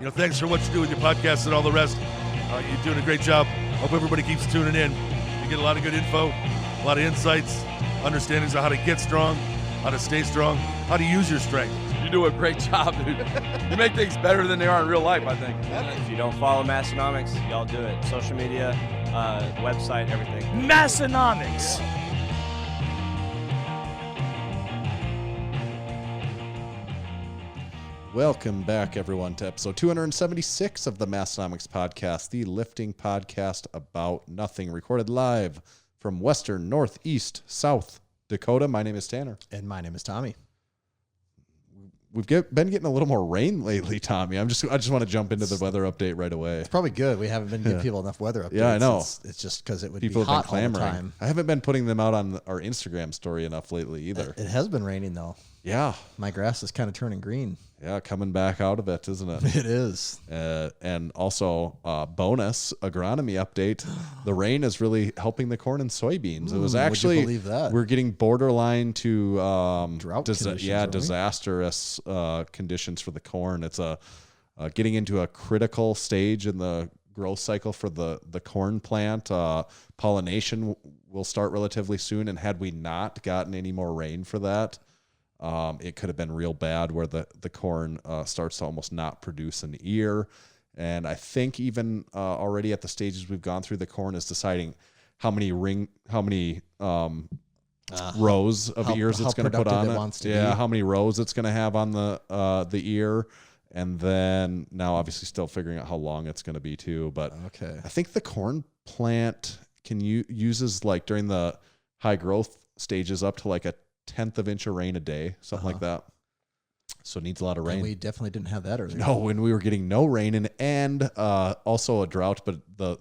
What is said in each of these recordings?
Thanks for what you do with your podcast and all the rest. You're doing a great job. Hope everybody keeps tuning in. You get a lot of good info, a lot of insights, understandings of how to get strong, how to stay strong, how to use your strength. You do a great job, dude. You make things better than they are in real life, I think. If you don't follow Massenomics, y'all do it. Social media, website, everything. Massenomics. Welcome back, everyone, to episode 276 of the Massenomics podcast, the lifting podcast about nothing, recorded live from Western, Northeast, South Dakota. My name is Tanner. And my name is Tommy. We've been getting a little more rain lately, Tommy. I just want to jump into the weather update right away. It's probably good. We haven't been giving people enough weather updates. Yeah, I know. It's just because it would People be hot have been clamoring. all the time. I haven't been putting them out on our Instagram story enough lately either. It has been raining, though. Yeah. My grass is kind of turning green. Yeah, coming back out of it, isn't it? It is. And also, bonus agronomy update. The rain is really helping the corn and soybeans. It was actually, would you believe that? We're getting borderline to drought conditions. Yeah, disastrous conditions for the corn. It's getting into a critical stage in the growth cycle for the corn plant. Pollination will start relatively soon, and had we not gotten any more rain for that, it could have been real bad where the corn starts to almost not produce an ear. And I think even already at the stages we've gone through, the corn is deciding how many rows of ears it's going to put on it. Yeah, how many rows it's going to have on the ear. And then now obviously still figuring out how long it's going to be too. But okay. I think the corn plant uses like during the high growth stages up to like a 1/10 of inch of rain a day, something like that. So it needs a lot of rain. And we definitely didn't have that earlier. No, when we were getting no rain and also a drought, but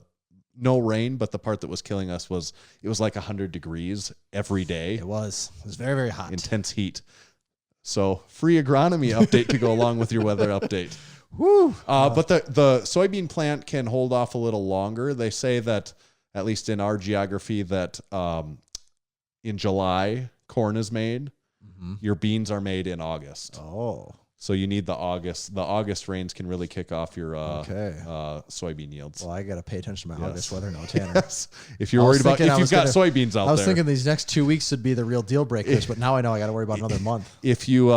no rain, but the part that was killing us was it was like 100 degrees every day. It was very, very hot. Intense heat. So free agronomy update to go along with your weather update. Woo! But the soybean plant can hold off a little longer. They say that, at least in our geography, that in July, corn is made. Mm-hmm. Your beans are made in August. Oh. So you need the August rains can really kick off your soybean yields. Well, I got to pay attention to my August weather now, Tanner. Yes. If you're worried about, if you've got soybeans out there. I was thinking these next 2 weeks would be the real deal breakers, but now I know I got to worry about another month. If you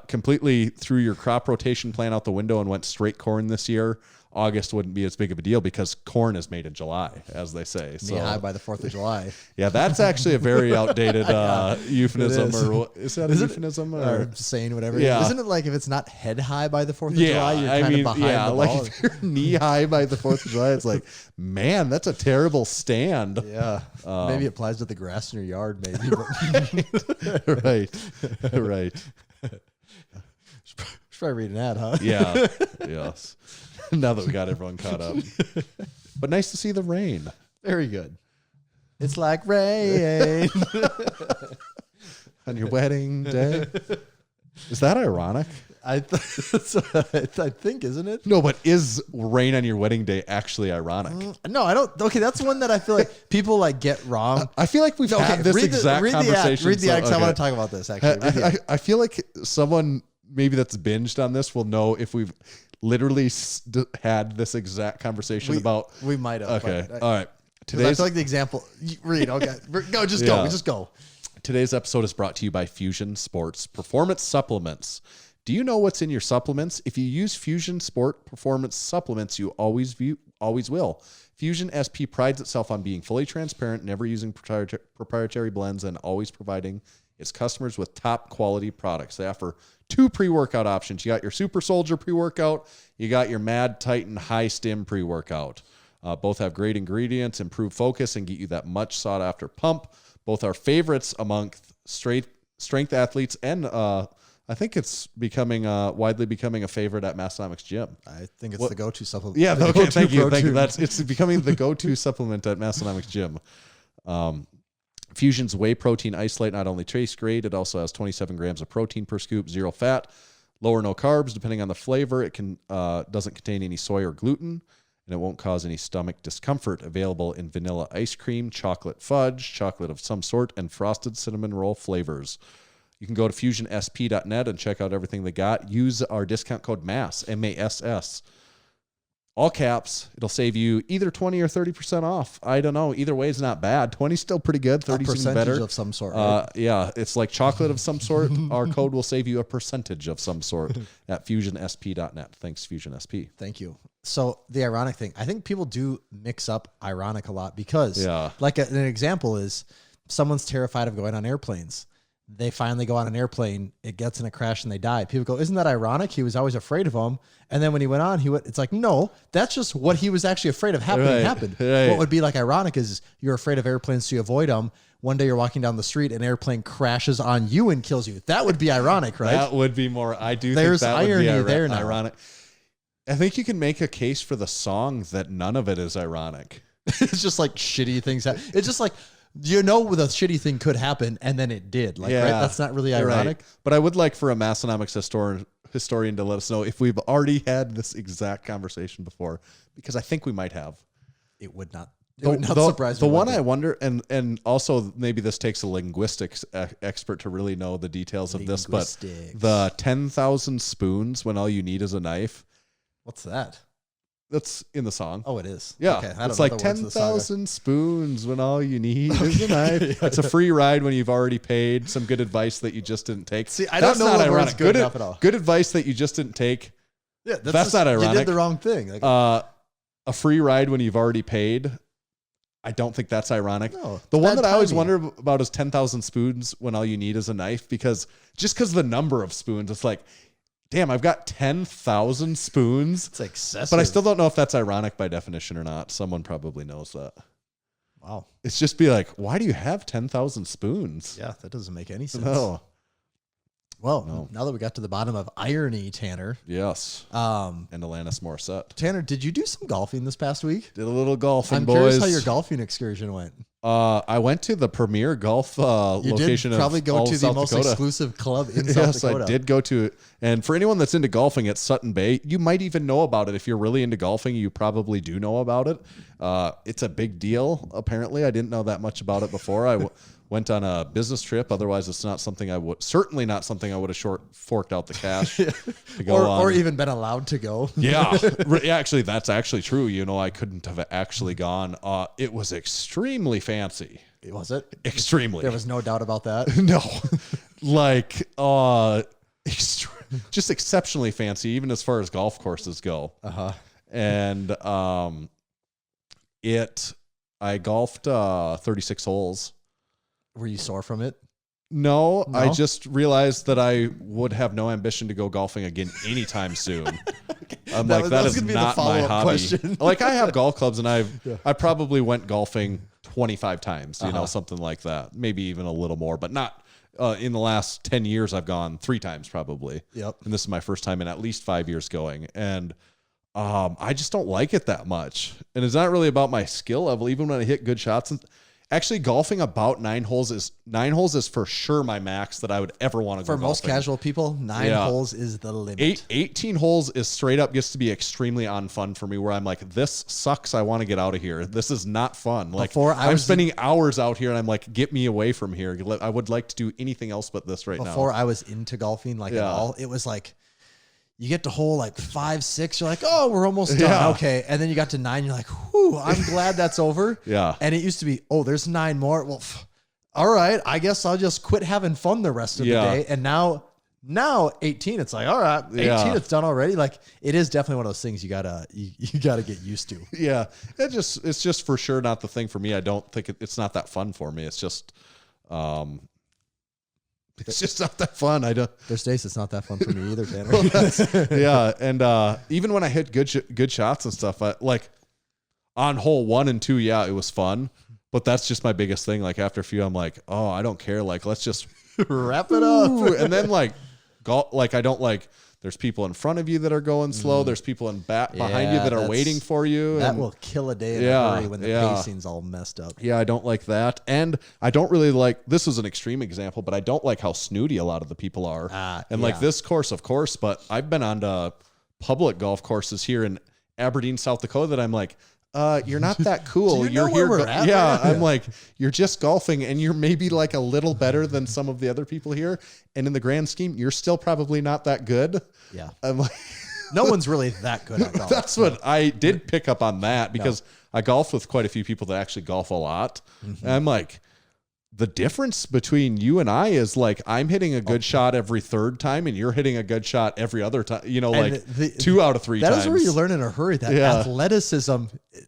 completely threw your crop rotation plan out the window and went straight corn this year, August wouldn't be as big of a deal because corn is made in July, as they say. Knee high by the 4th of July. Yeah, that's actually a very outdated euphemism. Is that a euphemism? Or saying whatever. Yeah. Isn't it like if it's not head high by the 4th of July, you're kind of behind the ball? Like if you're knee high by the 4th of July, it's like, man, that's a terrible stand. Yeah. Maybe it applies to the grass in your yard, maybe. Right. Should probably read an ad, huh? Yeah. Yes. Now that we got everyone caught up. But nice to see the rain. Very good. It's like rain. On your wedding day. Is that ironic? I think, isn't it? No, but is rain on your wedding day actually ironic? No, I don't. Okay, that's one that I feel like people like get wrong. I feel like we've had this exact conversation. Read the ad, 'cause I want to talk about this, actually. I feel like someone maybe that's binged on this will know if we've literally had this exact conversation about. We might have. Okay. All right. I feel like the example. Read. Okay. Go. Just go. Today's episode is brought to you by Fusion Sports Performance Supplements. Do you know what's in your supplements? If you use Fusion Sport Performance Supplements, you always will. Fusion SP prides itself on being fully transparent, never using proprietary blends, and always providing its customers with top quality products. They offer 2 pre-workout options. You got your Super Soldier pre-workout. You got your Mad Titan High Stim pre-workout. Both have great ingredients, improve focus, and get you that much sought-after pump. Both are favorites among strength athletes, and I think it's widely becoming a favorite at Massenomics Gym. I think it's the go-to supplement. Yeah, okay, thank you. It's becoming the go-to supplement at Massenomics Gym. Fusion's whey protein isolate not only tastes great, it also has 27 grams of protein per scoop, 0 fat, low or no carbs, depending on the flavor. It doesn't contain any soy or gluten, and it won't cause any stomach discomfort. Available in vanilla ice cream, chocolate fudge, chocolate of some sort, and frosted cinnamon roll flavors. You can go to fusionsp.net and check out everything they got. Use our discount code MASS, M-A-S-S, all caps. It'll save you either 20 or 30% off. I don't know. Either way is not bad. 20 is still pretty good. 30 is even better. Of some sort. Right? Yeah, it's like chocolate of some sort. Our code will save you a percentage of some sort at fusionsp.net. Thanks, Fusion SP. Thank you. So the ironic thing, I think people do mix up ironic a lot because, like an example is someone's terrified of going on airplanes. They finally go on an airplane, it gets in a crash and they die. People go, isn't that ironic? He was always afraid of them. And then when he went on, it's like, no, that's just what he was actually afraid of happened. Right. What would be like ironic is you're afraid of airplanes, so you avoid them. One day you're walking down the street, an airplane crashes on you and kills you. That would be ironic, right? That would be more, I do There's think that irony would be there now. ironic. I think you can make a case for the song that none of it is ironic. It's just like shitty things happen. It's just like, the shitty thing could happen, and then it did. Like, right? That's not really ironic. Right. But I would like for a Massenomics historian to let us know if we've already had this exact conversation before, because I think we might have. It would not. It would not surprise me. The one I wonder, and also maybe this takes a linguistics expert to really know the details of this, but the 10,000 spoons when all you need is a knife. What's that? That's in the song. Oh, it is. Yeah. Okay. It's like 10,000 spoons when all you need is a knife. It's a free ride when you've already paid. Some good advice that you just didn't take. See, I don't know what word's good enough at all. Good advice that you just didn't take. Yeah, that's not ironic. You did the wrong thing. Like, a free ride when you've already paid. I don't think that's ironic. No, the one that I always wonder about is 10,000 spoons when all you need is a knife, because the number of spoons, it's like, damn, I've got 10,000 spoons. It's excessive. But I still don't know if that's ironic by definition or not. Someone probably knows that. Wow. It's just be like, why do you have 10,000 spoons? Yeah, that doesn't make any sense. No. Well, now that we got to the bottom of irony, Tanner. Yes. And Alanis Morissette. Tanner, did you do some golfing this past week? Did a little golfing, boys. I'm curious how your golfing excursion went. I went to the premier golf location of probably go all to South the most Dakota. exclusive club in South Dakota. Yes, I did go to it. And for anyone that's into golfing at Sutton Bay, you might even know about it. If you're really into golfing, you probably do know about it. It's a big deal, apparently. I didn't know that much about it before. I went on a business trip. Otherwise, it's not something I would have forked out the cash to go on. Or even been allowed to go. Yeah. Actually, that's actually true. You know, I couldn't have actually gone. It was extremely fancy. Was it? Extremely. There was no doubt about that. No. Like, just exceptionally fancy, even as far as golf courses go. Uh-huh. And I golfed 36 holes. Were you sore from it? No, I just realized that I would have no ambition to go golfing again anytime soon. I'm like, that is not my hobby. Question. Like, I have golf clubs, and I probably went golfing 25 times, you know, something like that. Maybe even a little more, but not in the last 10 years. I've gone 3 times probably. Yep. And this is my first time in at least 5 years going. And I just don't like it that much. And it's not really about my skill level, even when I hit good shots. And actually, golfing about 9 holes is for sure my max that I would ever want to go golfing. For most casual people, 9 holes is the limit. 18 holes is straight up gets to be extremely unfun for me, where I'm like, this sucks. I want to get out of here. This is not fun. Like, I'm spending hours out here, and I'm like, get me away from here. I would like to do anything else but this right now. Before I was into golfing, at all, it was like, you get to hole like 5, 6, you're like, oh, we're almost done. Yeah. Okay. And then you got to 9, you're like, whew, I'm glad that's over. Yeah. And it used to be, oh, there's 9 more. Well, all right, I guess I'll just quit having fun the rest of the day. And now 18, it's like, all right, 18, it's done already. Like, it is definitely one of those things you gotta get used to. Yeah. It's just for sure not the thing for me. I don't think it's not that fun for me. It's just, it's just not that fun. There's days it's not that fun for me either, Tanner. Yeah, and even when I hit good shots and stuff, like on hole 1 and 2, it was fun. But that's just my biggest thing. Like, after a few, I'm like, oh, I don't care. Like, let's just wrap it up. And then I don't like. There's people in front of you that are going slow. There's people behind you that are waiting for you. That will kill a day in a hurry when the pacing's all messed up. Yeah, I don't like that. And I don't really like, this is an extreme example, but I don't like how snooty a lot of the people are. Like this course, of course, but I've been on to public golf courses here in Aberdeen, South Dakota, that I'm like, you're not that cool. Do you know where we're at? Yeah, I'm like, you're just golfing, and you're maybe like a little better than some of the other people here. And in the grand scheme, you're still probably not that good. Yeah. I'm like, No one's really that good at golf. That's what I did pick up on that because I golf with quite a few people that actually golf a lot. And I'm like, the difference between you and I is like I'm hitting a good shot every third time and you're hitting a good shot every other time. You know, like 2 out of 3 times. That is where you learn in a hurry that athleticism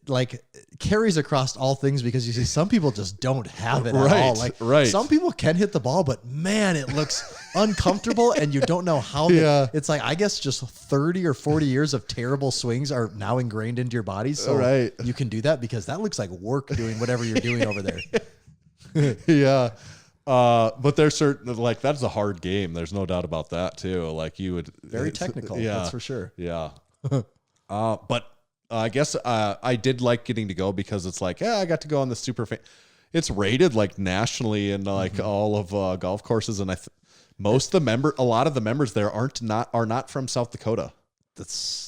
like carries across all things because you see some people just don't have it at all. Like some people can hit the ball, but man, it looks uncomfortable and you don't know how. It's like, I guess just 30 or 40 years of terrible swings are now ingrained into your body. So you can do that because that looks like work doing whatever you're doing over there. But there's certain like that's a hard game. There's no doubt about that too. Like you would very technical. That's for sure. But I guess I did like getting to go because it's like I got to go on the super. It's rated like nationally in like all of golf courses, and a lot of the members there are not from South Dakota. That's.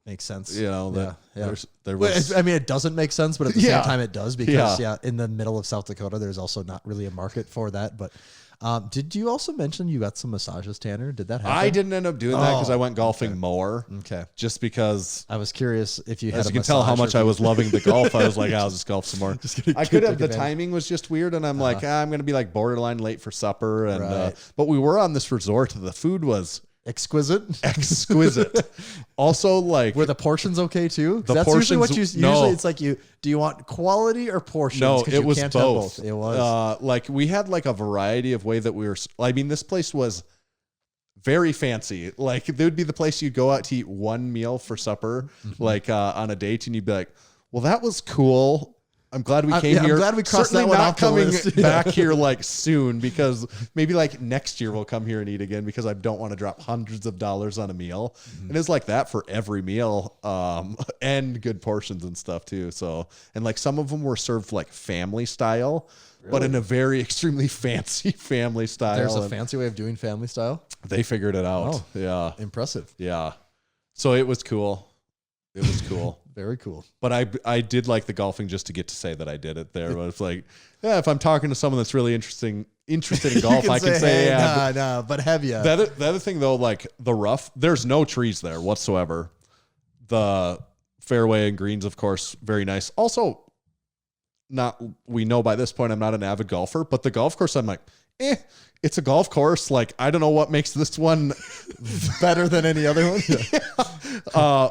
Makes sense. You know, there was. was. I mean, it doesn't make sense, but at the same time, it does because in the middle of South Dakota, there's also not really a market for that. But did you also mention you got some massages, Tanner? Did that happen? I didn't end up doing that because I went golfing more. Okay. Just because I was curious if you had. As you can tell how much I was loving the golf, I was like, I'll just golf some more. I could have. The timing was just weird, and I'm like, I'm going to be like borderline late for supper, and but we were on this resort. The food was. Exquisite. Also, like, were the portions okay too? The that's portions, usually what you usually it's like do you want quality or portions? No, it was both. It was like we had like a variety of way that we were. I mean, this place was very fancy. Like, there would be the place you'd go out to eat one meal for supper, like on a date, and you'd be like, "Well, that was cool. I'm glad we came here. I'm glad we crossed Certainly that one not off coming the list. back here like soon because maybe like next year we'll come here and eat again because I don't want to drop hundreds of dollars on a meal. And it's like that for every meal, and good portions and stuff too. So, and like some of them were served like family style, but in a very extremely fancy family style. There's a fancy way of doing family style. They figured it out. Oh, yeah, impressive. Yeah, so it was cool. It was cool. Very cool. But I did like the golfing just to get to say that I did it there. But it's like, if I'm talking to someone that's really interested in golf, I can say, but have you? The other thing though, like the rough, there's no trees there whatsoever. The fairway and greens, of course, very nice. Also, we know by this point I'm not an avid golfer, but the golf course, I'm like, it's a golf course. Like, I don't know what makes this one better than any other one.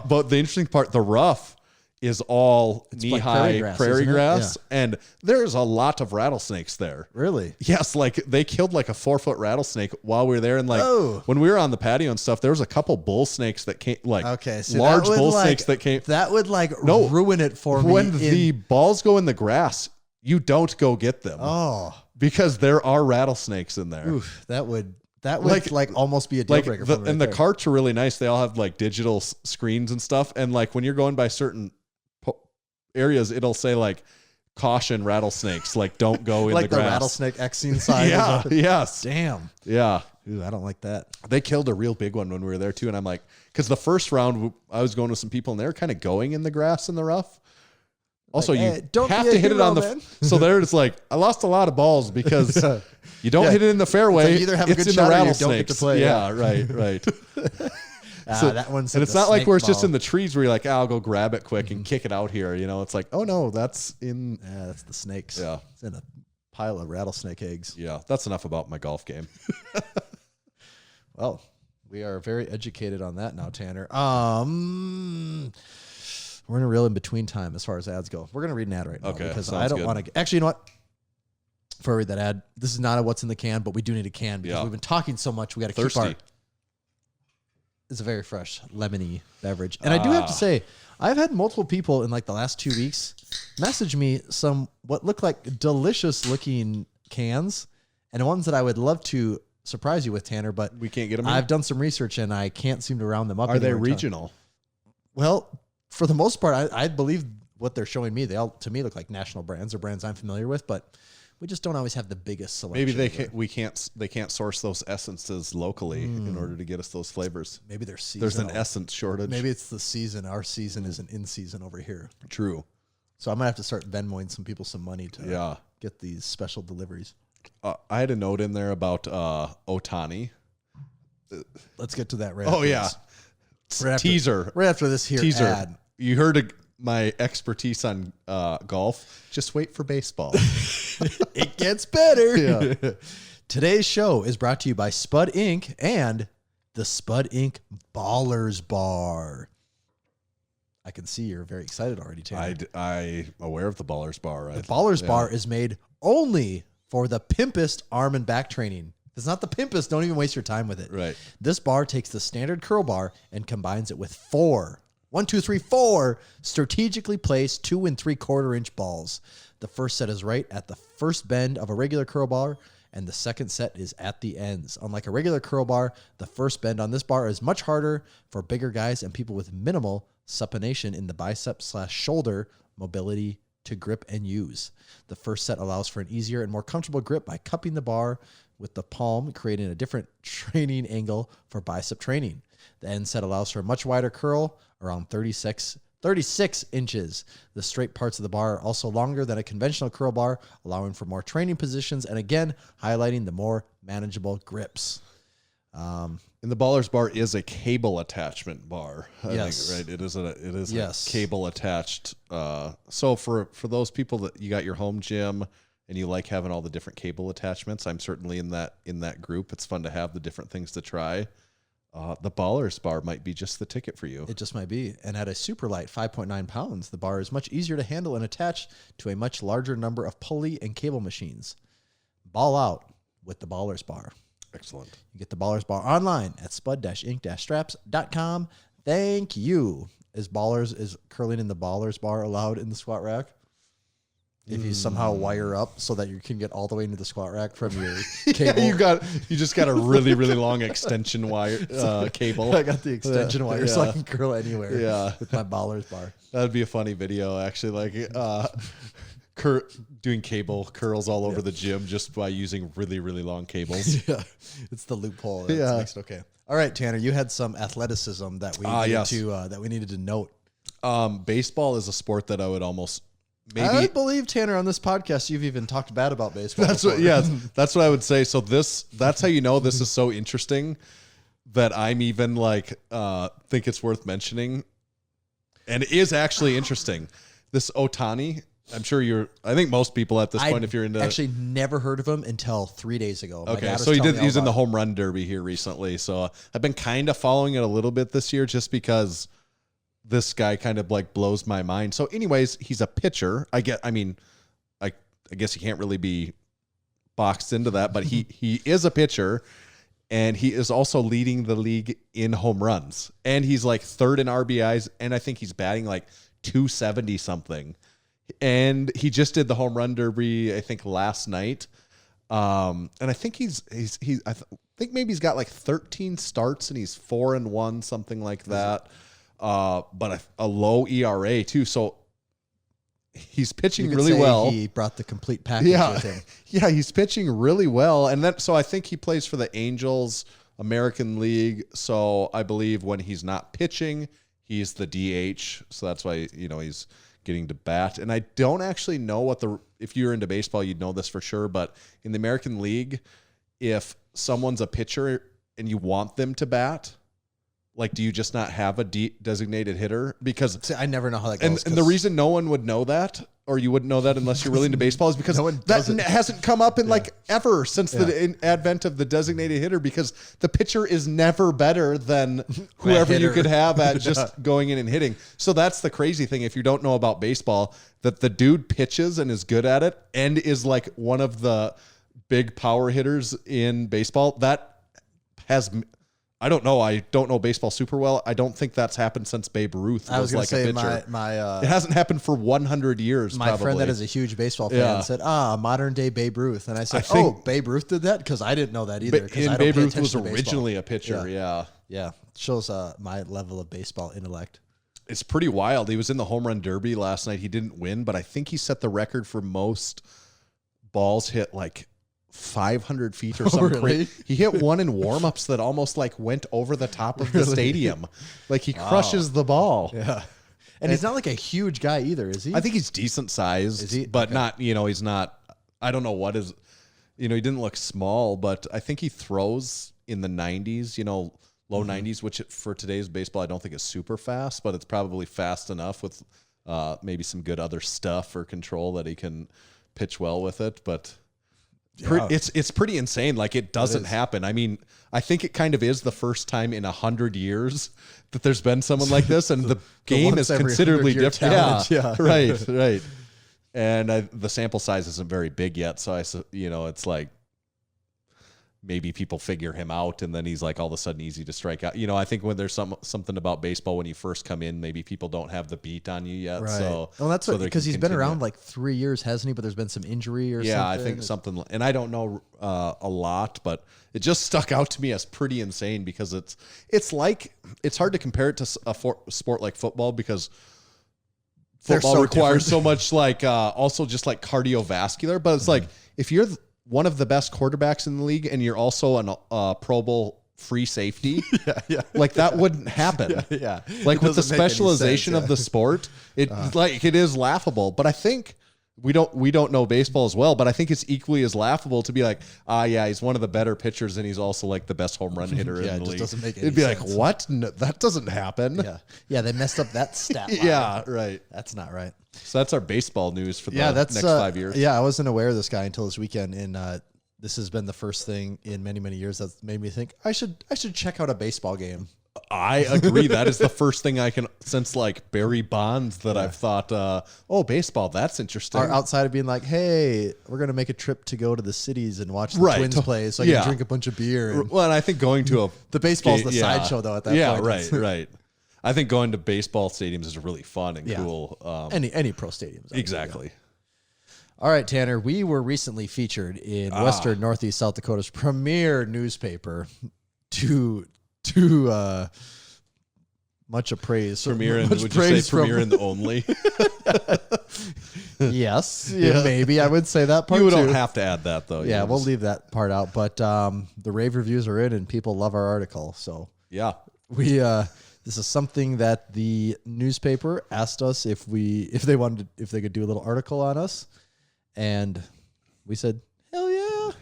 But the interesting part, the rough is all knee-high prairie grass, and there's a lot of rattlesnakes there. Really? Yes, like they killed like a 4-foot rattlesnake while we were there, and like when we were on the patio and stuff, there was a couple bull snakes that came, like large bull snakes that came. That would ruin it for me. When the balls go in the grass, you don't go get them. Oh. Because there are rattlesnakes in there. Oof, that would like almost be a deal breaker. And the carts are really nice. They all have like digital screens and stuff. And like when you're going by certain areas, it'll say like caution rattlesnakes. Like don't go in like the grass. The rattlesnake X-scene sign. Yes. Damn. Yeah. Ooh, I don't like that. They killed a real big one when we were there too. And I'm like, because the first round I was going with some people and they were kind of going in the grass in the rough. Also, you don't have to hit it on the. So there it's like I lost a lot of balls because you don't hit it in the fairway. Like you either have a good shot or you don't get to play. Yeah, right. So that one's and it's not like where it's just in the trees where you're like, I'll go grab it quick and kick it out here. You know, it's like, oh no, that's in. Yeah, that's the snakes. Yeah, it's in a pile of rattlesnake eggs. Yeah, that's enough about my golf game. Well, we are very educated on that now, Tanner. We're in a real in-between time as far as ads go. We're going to read an ad right now because I don't want to... Actually, you know what? Before I read that ad, this is not a what's in the can, but we do need a can because we've been talking so much. We got to keep our... It's a very fresh, lemony beverage. And I do have to say, I've had multiple people in like the last 2 weeks message me some what look like delicious-looking cans and ones that I would love to surprise you with, Tanner, but... We can't get them I've done some research and I can't seem to round them up. Are they regional? Well... For the most part, I believe what they're showing me. They all, to me, look like national brands or brands I'm familiar with, but we just don't always have the biggest selection. Maybe they can't source those essences locally in order to get us those flavors. Maybe they're seasonal. There's an essence shortage. Maybe it's the season. Our season is an in season over here. True. So I might have to start Venmoing some people some money to get these special deliveries. I had a note in there about Ohtani. Let's get to that right. Oh, yeah. Teaser. Right after this here Teaser. ad. You heard my expertise on golf. Just wait for baseball. It gets better. Yeah. Today's show is brought to you by Spud Inc. and the Spud Inc. Ballers Bar. I can see you're very excited already, Tanner. I'm aware of the Ballers Bar. The Ballers Bar is made only for the pimpest arm and back training. If it's not the pimpest, don't even waste your time with it. Right. This bar takes the standard curl bar and combines it with four strategically placed 2 3/4 inch balls. The first set is right at the first bend of a regular curl bar, and the second set is at the ends. Unlike a regular curl bar, the first bend on this bar is much harder for bigger guys and people with minimal supination in the bicep/shoulder mobility to grip and use. The first set allows for an easier and more comfortable grip by cupping the bar with the palm, creating a different training angle for bicep training. The end set allows for a much wider curl, around 36 inches. The straight parts of the bar are also longer than a conventional curl bar, allowing for more training positions and again, highlighting the more manageable grips. And the Ballers Bar is a cable attachment bar. Yes. I think, right? It is Yes. a cable attached. So for those people that you got your home gym and you like having all the different cable attachments, I'm certainly in that group. It's fun to have the different things to try. The Ballers Bar might be just the ticket for you. It just might be. And at a super light 5.9 pounds, the bar is much easier to handle and attach to a much larger number of pulley and cable machines. Ball out with the Ballers Bar. Excellent. You get the Ballers Bar online at spud-inc-straps.com. Thank you. Is curling in the Ballers Bar allowed in the squat rack? If you somehow wire up so that you can get all the way into the squat rack from your cable. You just got a really, really long extension wire cable. I got the extension wire so I can curl anywhere with my Ballers Bar. That'd be a funny video, actually. Like doing cable curls all over the gym just by using really, really long cables. Yeah, it's the loophole. That makes it okay. All right, Tanner, you had some athleticism that we needed to note. Baseball is a sport that I would almost. Maybe I believe, Tanner, on this podcast, you've even talked bad about baseball. That's what I would say. So that's how you know this is so interesting that I'm even like think it's worth mentioning, and it is actually interesting. This Ohtani, I think most people at this point, if you're into, actually never heard of him until 3 days ago. Okay, so he's in the home run derby here recently. So I've been kind of following it a little bit this year, just because this guy kind of like blows my mind. So anyways, he's a pitcher. I guess he can't really be boxed into that, but he is a pitcher, and he is also leading the league in home runs, and he's like third in RBIs, and I think he's batting like 270 something. And he just did the home run derby, I think, last night. And I think I think maybe he's got like 13 starts and he's 4-1, something like that. But a low ERA too. So he's pitching really well. He brought the complete package with him. Yeah, he's pitching really well. And so I think he plays for the Angels American League. So I believe when he's not pitching, he's the DH. So that's why, he's getting to bat. And I don't actually know if you're into baseball, you'd know this for sure. But in the American League, if someone's a pitcher and you want them to bat, like, do you just not have a designated hitter? Because I never know how that goes. And the reason no one would know that, or you wouldn't know that unless you're really into baseball, is because that hasn't come up in like ever since the advent of the designated hitter, because the pitcher is never better than whoever you could have at just going in and hitting. So that's the crazy thing. If you don't know about baseball, that the dude pitches and is good at it and is like one of the big power hitters in baseball, that has... I don't know. I don't know baseball super well. I don't think that's happened since Babe Ruth I was going like to say a pitcher. it hasn't happened for 100 years. My friend that is a huge baseball fan said, modern day Babe Ruth. And I said, Babe Ruth did that? Because I didn't know that either. And Babe Ruth was originally a pitcher. Yeah. Shows my level of baseball intellect. It's pretty wild. He was in the home run derby last night. He didn't win, but I think he set the record for most balls hit like 500 feet or something. Really? He hit one in warmups that almost like went over the top of the stadium. Like he crushes the ball. Yeah. And he's not like a huge guy either, is he? I think he's decent sized, but not, he's not, I don't know what is, he didn't look small, but I think he throws in the 90s, low 90s, which for today's baseball, I don't think is super fast, but it's probably fast enough with maybe some good other stuff or control that he can pitch well with it. But it's pretty insane. Like, it doesn't happen. I mean, I think it kind of is the first time in 100 years that there's been someone like this, and the game is considerably different. Yeah, right. And the sample size isn't very big yet, so it's like maybe people figure him out, and then he's like all of a sudden easy to strike out. I think when there's something about baseball when you first come in, maybe people don't have the beat on you yet. Right. So that's because he's been around like 3 years, hasn't he? But there's been some injury or something. Yeah, I think something. And I don't know a lot, but it just stuck out to me as pretty insane because it's hard to compare it to a sport like football because football requires so much also just like cardiovascular. But it's like if you're one of the best quarterbacks in the league, and you're also a Pro Bowl free safety. Like that wouldn't happen. Like with the specialization of the sport, it is laughable. But I think we don't know baseball as well, but I think it's equally as laughable to be like, he's one of the better pitchers, and he's also like the best home run hitter in the league. Doesn't make any It'd be sense. like, what? No, that doesn't happen. Yeah, they messed up that stat line. Yeah, right. That's not right. So that's our baseball news for the next 5 years. Yeah, I wasn't aware of this guy until this weekend, and this has been the first thing in many, many years that's made me think I should check out a baseball game. I agree. That is the first thing I can, since like Barry Bonds, that I've thought, baseball, that's interesting. Or outside of being like, hey, we're going to make a trip to go to the cities and watch the Twins play so I can drink a bunch of beer. Well, and I think going to the baseball's the sideshow, though, at that point. Yeah, right. I think going to baseball stadiums is really fun and cool. Any pro stadiums. Exactly. All right, Tanner, we were recently featured in Western Northeast South Dakota's premier newspaper to much praise. Premier and would you say premier and only? Yes, maybe I would say that part. You don't have to add that though. Yeah, we'll leave that part out. But the rave reviews are in, and people love our article. So yeah, we this is something that the newspaper asked us if they could do a little article on us, and we said,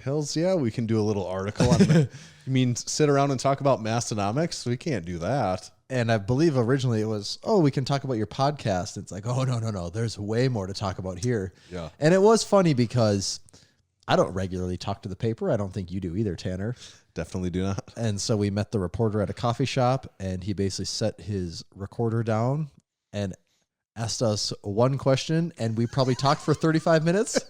hells yeah, we can do a little article on it. You mean sit around and talk about Massenomics? We can't do that. And I believe originally it was, we can talk about your podcast. It's like, no. There's way more to talk about here. Yeah. And it was funny because I don't regularly talk to the paper. I don't think you do either, Tanner. Definitely do not. And so we met the reporter at a coffee shop, and he basically set his recorder down and asked us one question, and we probably talked for 35 minutes.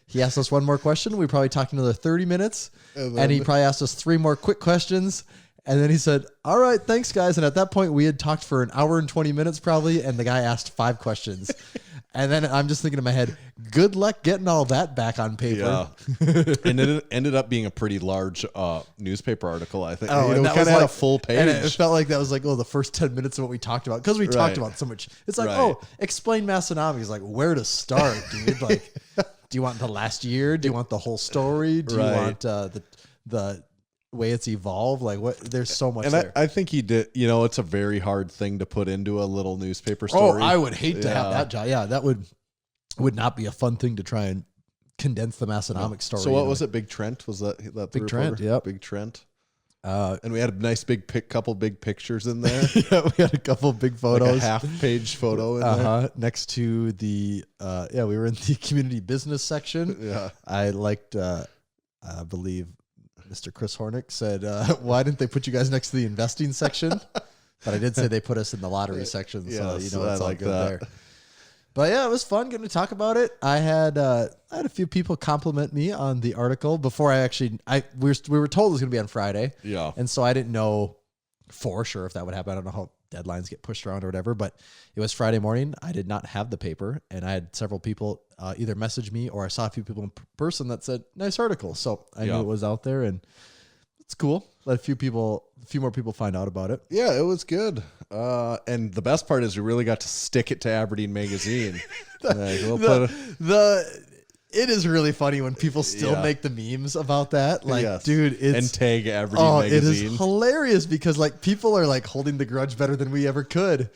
He asked us one more question. We probably talked another 30 minutes. And he probably asked us 3 more quick questions. And then he said, all right, thanks, guys. And at that point, we had talked for an hour and 20 minutes probably, and the guy asked 5 questions. And then I'm just thinking in my head, good luck getting all that back on paper. Yeah. And it ended up being a pretty large newspaper article, I think. Oh, it kind of had a full page. And it felt like that was like, the first 10 minutes of what we talked about. Because we talked about so much. It's like, explain Massenomics. Like, where to start, dude? Like, do you want the last year? Do you want the whole story? Do you want the way it's evolved? Like, what? There's so much there. I think he did. It's a very hard thing to put into a little newspaper story. I would hate to have that job. Yeah, that would not be a fun thing to try and condense the Massenomics story. So what was it? Big Trent? Was that Big Trent? Yeah, Big Trent. And we had a nice couple big pictures in there. Yeah, we had a couple big photos. Like a half-page photo in there. Next to the, we were in the community business section. Yeah. I liked, I believe Mr. Chris Hornick said, why didn't they put you guys next to the investing section? But I did say they put us in the lottery section, so it's all good there. But yeah, it was fun getting to talk about it. I had a few people compliment me on the article before we were told it was going to be on Friday. Yeah. And so I didn't know for sure if that would happen. I don't know how deadlines get pushed around or whatever, but it was Friday morning. I did not have the paper, and I had several people either message me or I saw a few people in person that said, nice article. So I knew it was out there, and it's cool. Let a few more people find out about it. Yeah, it was good. And the best part is we really got to stick it to Aberdeen Magazine. It is really funny when people still make the memes about that. Like, dude, and tag Aberdeen Magazine. It is hilarious because like people are like holding the grudge better than we ever could.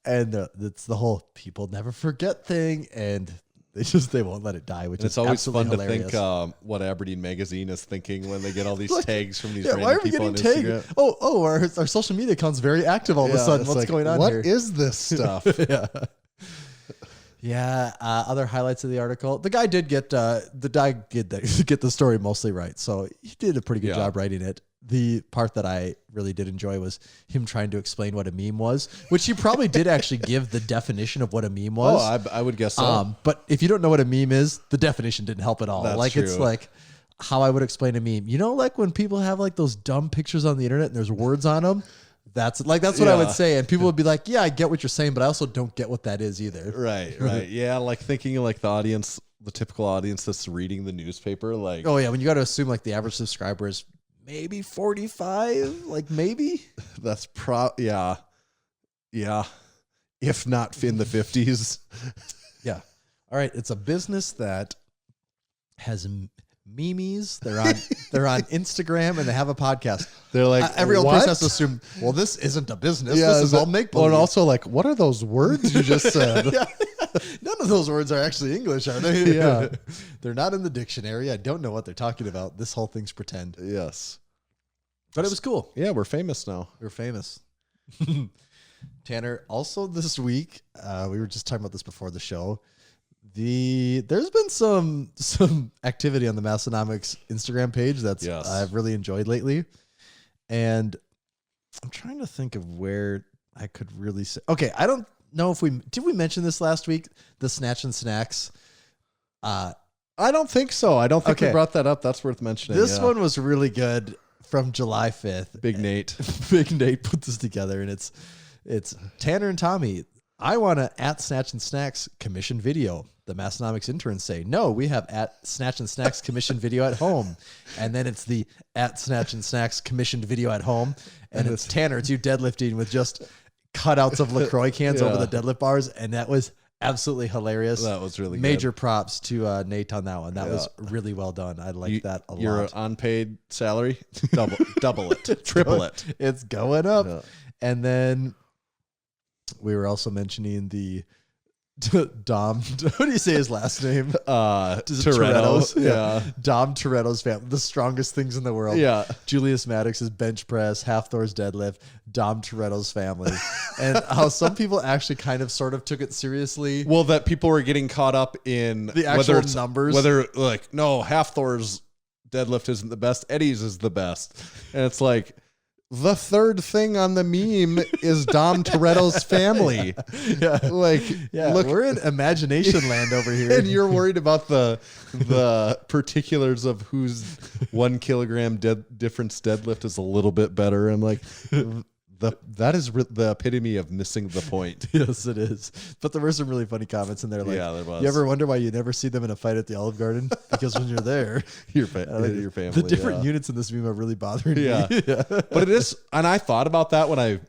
And it's the whole people never forget thing. And They won't let it die, which And is it's always absolutely fun hilarious. to think what Aberdeen Magazine is thinking when they get all these Like, tags from these why random are we people getting on tagged? Instagram. Our social media account's very active all of a Yeah, sudden. it's What's like, going on what here? is this stuff? Yeah. Other highlights of the article. The guy did get the story mostly right, so he did a pretty good job writing it. The part that I really did enjoy was him trying to explain what a meme was, which he probably did actually give the definition of what a meme was. Oh, I would guess so. But if you don't know what a meme is, the definition didn't help at all. That's like it's true. like how I would explain a meme. You know, like when people have like those dumb pictures on the internet and there's words on them. That's what I would say, and people would be like, "Yeah, I get what you're saying, but I also don't get what that is either." Right. Yeah, like thinking like the audience, the typical audience that's reading the newspaper, like Oh yeah, when you got to assume like the average subscriber is maybe 45, like maybe. that's yeah. If not in the 50s. Yeah. All right, it's a business that has memes. They're on Instagram and they have a podcast. They're like Every old what? person has to assume, well, this isn't a business. Yeah, this is all make believe. Well, and also like, what are those words you just said? Yeah. None of those words are actually English, are they? Yeah. They're not in the dictionary. I don't know what they're talking about. This whole thing's pretend. Yes. But it was cool. Yeah, we're famous now. We're famous. Tanner, also this week, we were just talking about this before the show. There's been some activity on the Massenomics Instagram page that's I've really enjoyed lately. And I'm trying to think of where I could really say. Okay, I don't know if we mention this last week, the Snatch and Snacks. I don't think so. I don't think we brought that up. That's worth mentioning. This one was really good from July 5th. Big Nate. Big Nate put this together, and it's Tanner and Tommy. I want to at Snatch and Snacks commission video. The Massenomics interns say, no, we have at Snatch and Snacks commission video at home. And then it's the at Snatch and Snacks commissioned video at home. And it's Tanner, it's you deadlifting with just cutouts of LaCroix cans over the deadlift bars. And that was absolutely hilarious. That was really Major good. props to Nate on that one. That was really well done. I like that a lot. Your unpaid salary, double it, triple it. It's going up. Yeah. And then we were also mentioning the Dom. What do you say his last name? Toretto's. Yeah. Dom Toretto's family. The strongest things in the world. Yeah. Julius Maddox's bench press, Half Thor's deadlift, Dom Toretto's family. And how some people actually kind of sort of took it seriously. Well, that people were getting caught up in the actual numbers. Whether like, no, Half Thor's deadlift isn't the best, Eddie's is the best. And it's like, the third thing on the meme is Dom Toretto's family. Yeah. Like, look, we're in imagination land over here. And you're worried about the particulars of whose 1 kilogram difference deadlift is a little bit better. I'm like, that is the epitome of missing the point. Yes, it is. But there were some really funny comments in there. Like, yeah, there was. You ever wonder why you never see them in a fight at the Olive Garden? Because when you're there, your family. The different units in this meme are really bothering me. Yeah. But it is, and I thought about that when I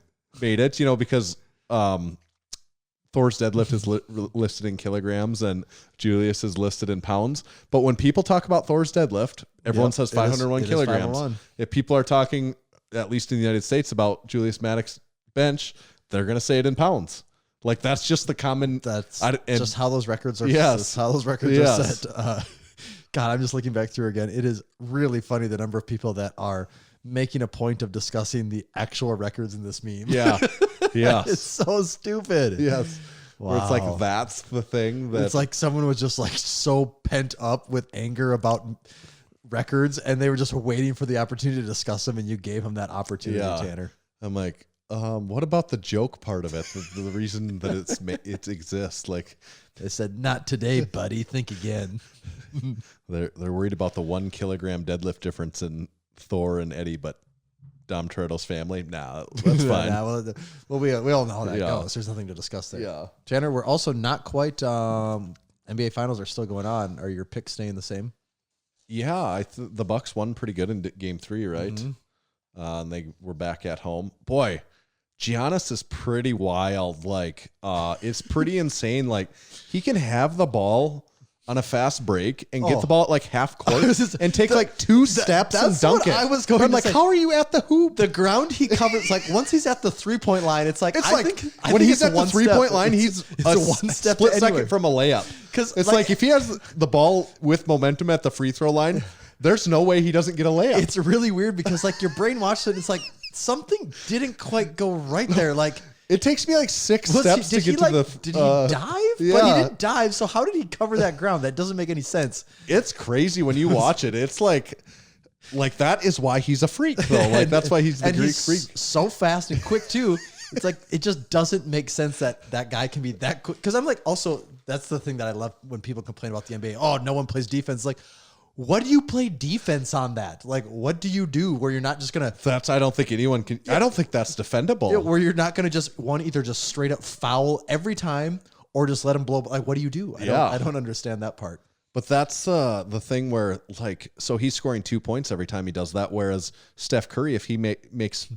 made it, because Thor's deadlift is listed in kilograms and Julius is listed in pounds. But when people talk about Thor's deadlift, everyone says 501 kilograms. 501. If people are talking, at least in the United States, about Julius Maddox bench, they're going to say it in pounds. Like, that's just the common. That's just how those records are. Yes. How those records are set. God, I'm just looking back through again. It is really funny the number of people that are making a point of discussing the actual records in this meme. Yeah. Yeah. It's so stupid. Yes. Wow. Where it's like, that's the thing. It's like someone was just like so pent up with anger about records and they were just waiting for the opportunity to discuss them, and you gave them that opportunity, Tanner. I'm like, what about the joke part of it? The reason that it exists? Like, they said, not today, buddy. Think again. They're worried about the 1 kilogram deadlift difference in Thor and Eddie, but Dom Toretto's family, nah, that's fine. Well, we all know how that goes. There's nothing to discuss there. Yeah, Tanner, we're also not quite. NBA Finals are still going on. Are your picks staying the same? Yeah, the Bucks won pretty good in Game 3, right? Mm-hmm. And they were back at home. Boy, Giannis is pretty wild. Like, it's pretty insane. Like, he can have the ball on a fast break and get the ball at like half court and take like 2 steps and dunk it. I was going. I'm like, how are you at the hoop? The ground he covers, like once he's at the 3-point line, it's like when he's at the 3-point line, he's it's a 1 step split anywhere. second from a layup. Because It's like if he has the ball with momentum at the free throw line, there's no way he doesn't get a layup. it's really weird because like your brain watched it. It's like something didn't quite go right there. Like It takes me like 6 steps to get to the. Did he dive? Yeah. But he didn't dive. So how did he cover that ground? That doesn't make any sense. It's crazy when you watch it. It's like that is why he's a freak, though. Like that's why he's the And Greek he's freak. so fast and quick too. It's like it just doesn't make sense that that guy can be that quick. Because I'm like, also that's the thing that I love when people complain about the NBA. Oh, no one plays defense. Like, what do you play defense on that? Like, what do you do where you're not just gonna? I don't think anyone can. I don't think that's defendable. Where you're not gonna just either just straight up foul every time or just let him blow. Like, what do you do? I don't understand that part. But that's the thing where, like, so he's scoring 2 points every time he does that. Whereas Steph Curry, if he makes,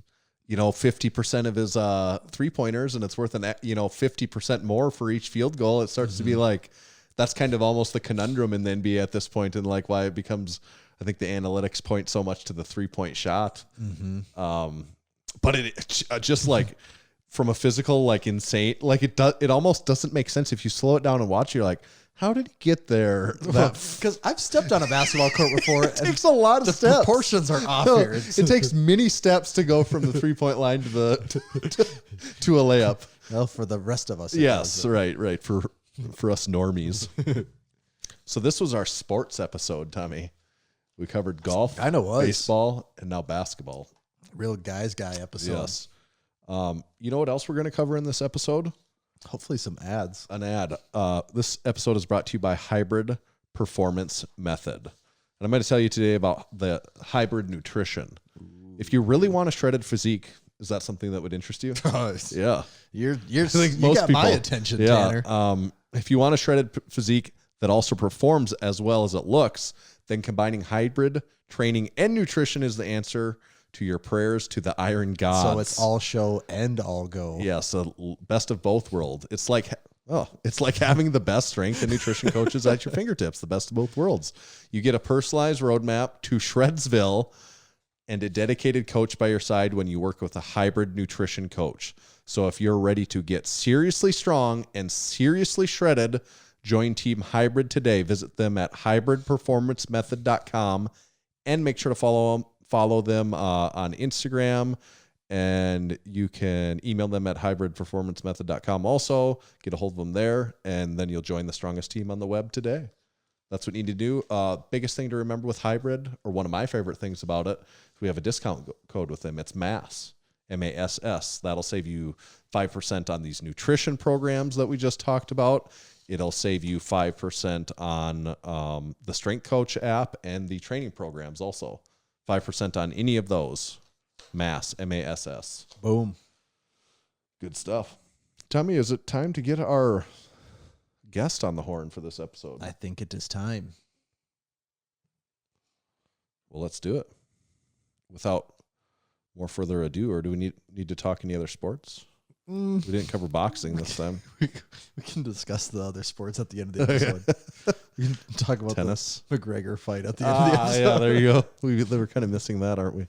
50% of his 3-pointers and it's worth 50% more for each field goal, it starts to be like, that's kind of almost the conundrum in the NBA at this point, and like why it becomes, I think the analytics point so much to the 3-point shot. But it just like from a physical, like insane, like it almost doesn't make sense if you slow it down and watch. You're like, how did he get there? Because I've stepped on a basketball court before. It takes a lot of the steps. Proportions are off here. It takes many steps to go from the 3-point line to a layup. Well, for the rest of us, it Yes, does. right. For us normies. So this was our sports episode, Tommy. We covered golf, Kinda was. baseball, and now basketball. Real guy episode. Yes. You know what else we're going to cover in this episode? Hopefully some ads. An ad. This episode is brought to you by Hybrid Performance Method. And I'm going to tell you today about the hybrid nutrition. If you really want a shredded physique, is that something that would interest you? Yeah. You Most got my people- attention, Tanner. If you want a shredded physique that also performs as well as it looks, then combining hybrid training and nutrition is the answer to your prayers to the iron gods. So it's all show and all go. Yeah, so best of both worlds. It's like having the best strength and nutrition coaches at your fingertips, the best of both worlds. You get a personalized roadmap to Shredsville and a dedicated coach by your side when you work with a hybrid nutrition coach. So if you're ready to get seriously strong and seriously shredded, join Team Hybrid today. Visit them at hybridperformancemethod.com and make sure to follow them on Instagram, and you can email them at hybridperformancemethod.com. Also, get a hold of them there, and then you'll join the strongest team on the web today. That's what you need to do. Biggest thing to remember with Hybrid, or one of my favorite things about it, is we have a discount code with them. It's MASS, MASS. That'll save you 5% on these nutrition programs that we just talked about. It'll save you 5% on the Strength Coach app and the training programs also. 5% on any of those. MASS, MASS. Boom. Good stuff. Tommy, is it time to get our guest on the horn for this episode? I think it is time. Well, let's do it. Without more further ado, or do we need to talk any other sports? We didn't cover boxing this time. We can discuss the other sports at the end of the episode. We can talk about Tennis. the McGregor fight at the end of the episode. Yeah, there you go. We were kind of missing that, aren't we?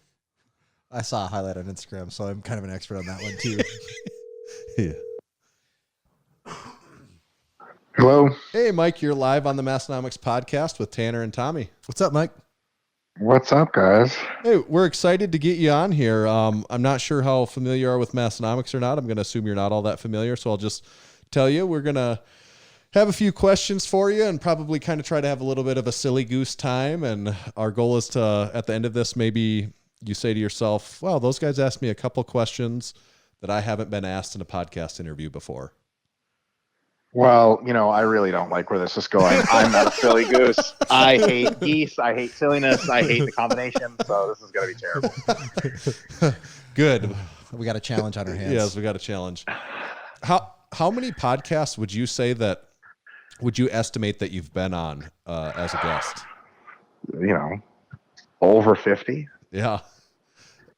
I saw a highlight on Instagram, so I'm kind of an expert on that one too. Yeah. Hello. Hey, Mike, you're live on the Massenomics podcast with Tanner and Tommy. What's up, Mike? What's up, guys? Hey, we're excited to get you on here. I'm not sure how familiar you are with Massenomics or not. I'm going to assume you're not all that familiar, so I'll just tell you we're going to have a few questions for you and probably kind of try to have a little bit of a silly goose time. And our goal is to, at the end of this, maybe you say to yourself, well, those guys asked me a couple questions that I haven't been asked in a podcast interview before. Well, I really don't like where this is going. I'm not a silly goose. I hate geese. I hate silliness. I hate the combination. So this is going to be terrible. Good. We got a challenge on our hands. Yes, we got a challenge. How many podcasts would you estimate that you've been on as a guest? Over 50. Yeah.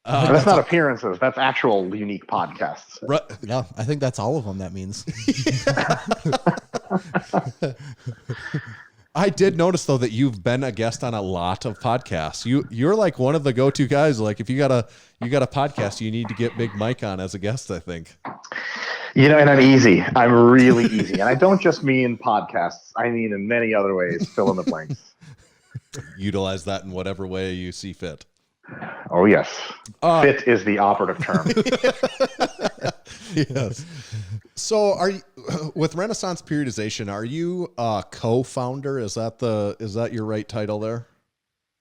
That's not appearances. That's actual unique podcasts. Right. Yeah, I think that's all of them. That means. I did notice though that you've been a guest on a lot of podcasts. You're like one of the go-to guys. Like if you got a podcast, you need to get Big Mike on as a guest, I think. And I'm easy. I'm really easy. And I don't just mean podcasts. I mean in many other ways. Fill in the blanks. Utilize that in whatever way you see fit. Oh, yes. Fit is the operative term. Yes. So are you, with Renaissance Periodization, are you a co-founder? Is that your right title there?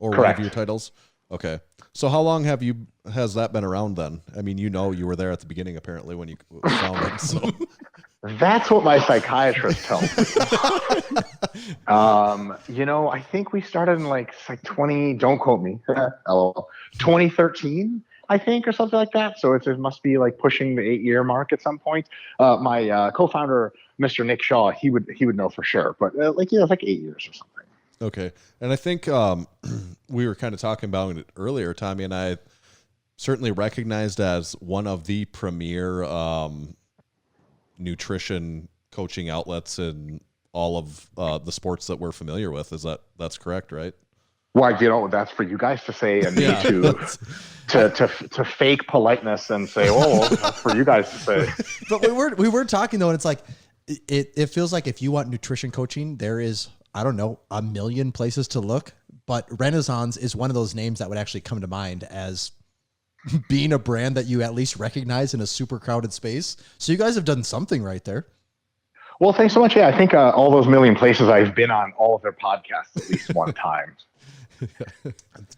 Or Correct. one of your titles? Okay. So how long has that been around then? I mean, you were there at the beginning apparently when you founded. So that's what my psychiatrist tells me. I think we started in like 20, don't quote me, 2013, I think, or something like that. So it must be like pushing the 8-year mark at some point. My co-founder, Mr. Nick Shaw, he would know for sure, but it's like 8 years or something. Okay. And I think we were kind of talking about it earlier, Tommy and I, certainly recognized as one of the premier nutrition coaching outlets in all of the sports that we're familiar with. That's correct, right? Well, that's for you guys to say, and me to fake politeness and say, "Oh, that's for you guys to say." But we were talking though, and it's like it feels like if you want nutrition coaching, there is, I don't know, a million places to look. But Renaissance is one of those names that would actually come to mind as being a brand that you at least recognize in a super crowded space. So you guys have done something right there. Well, thanks so much. Yeah, I think all those million places, I've been on all of their podcasts at least one time.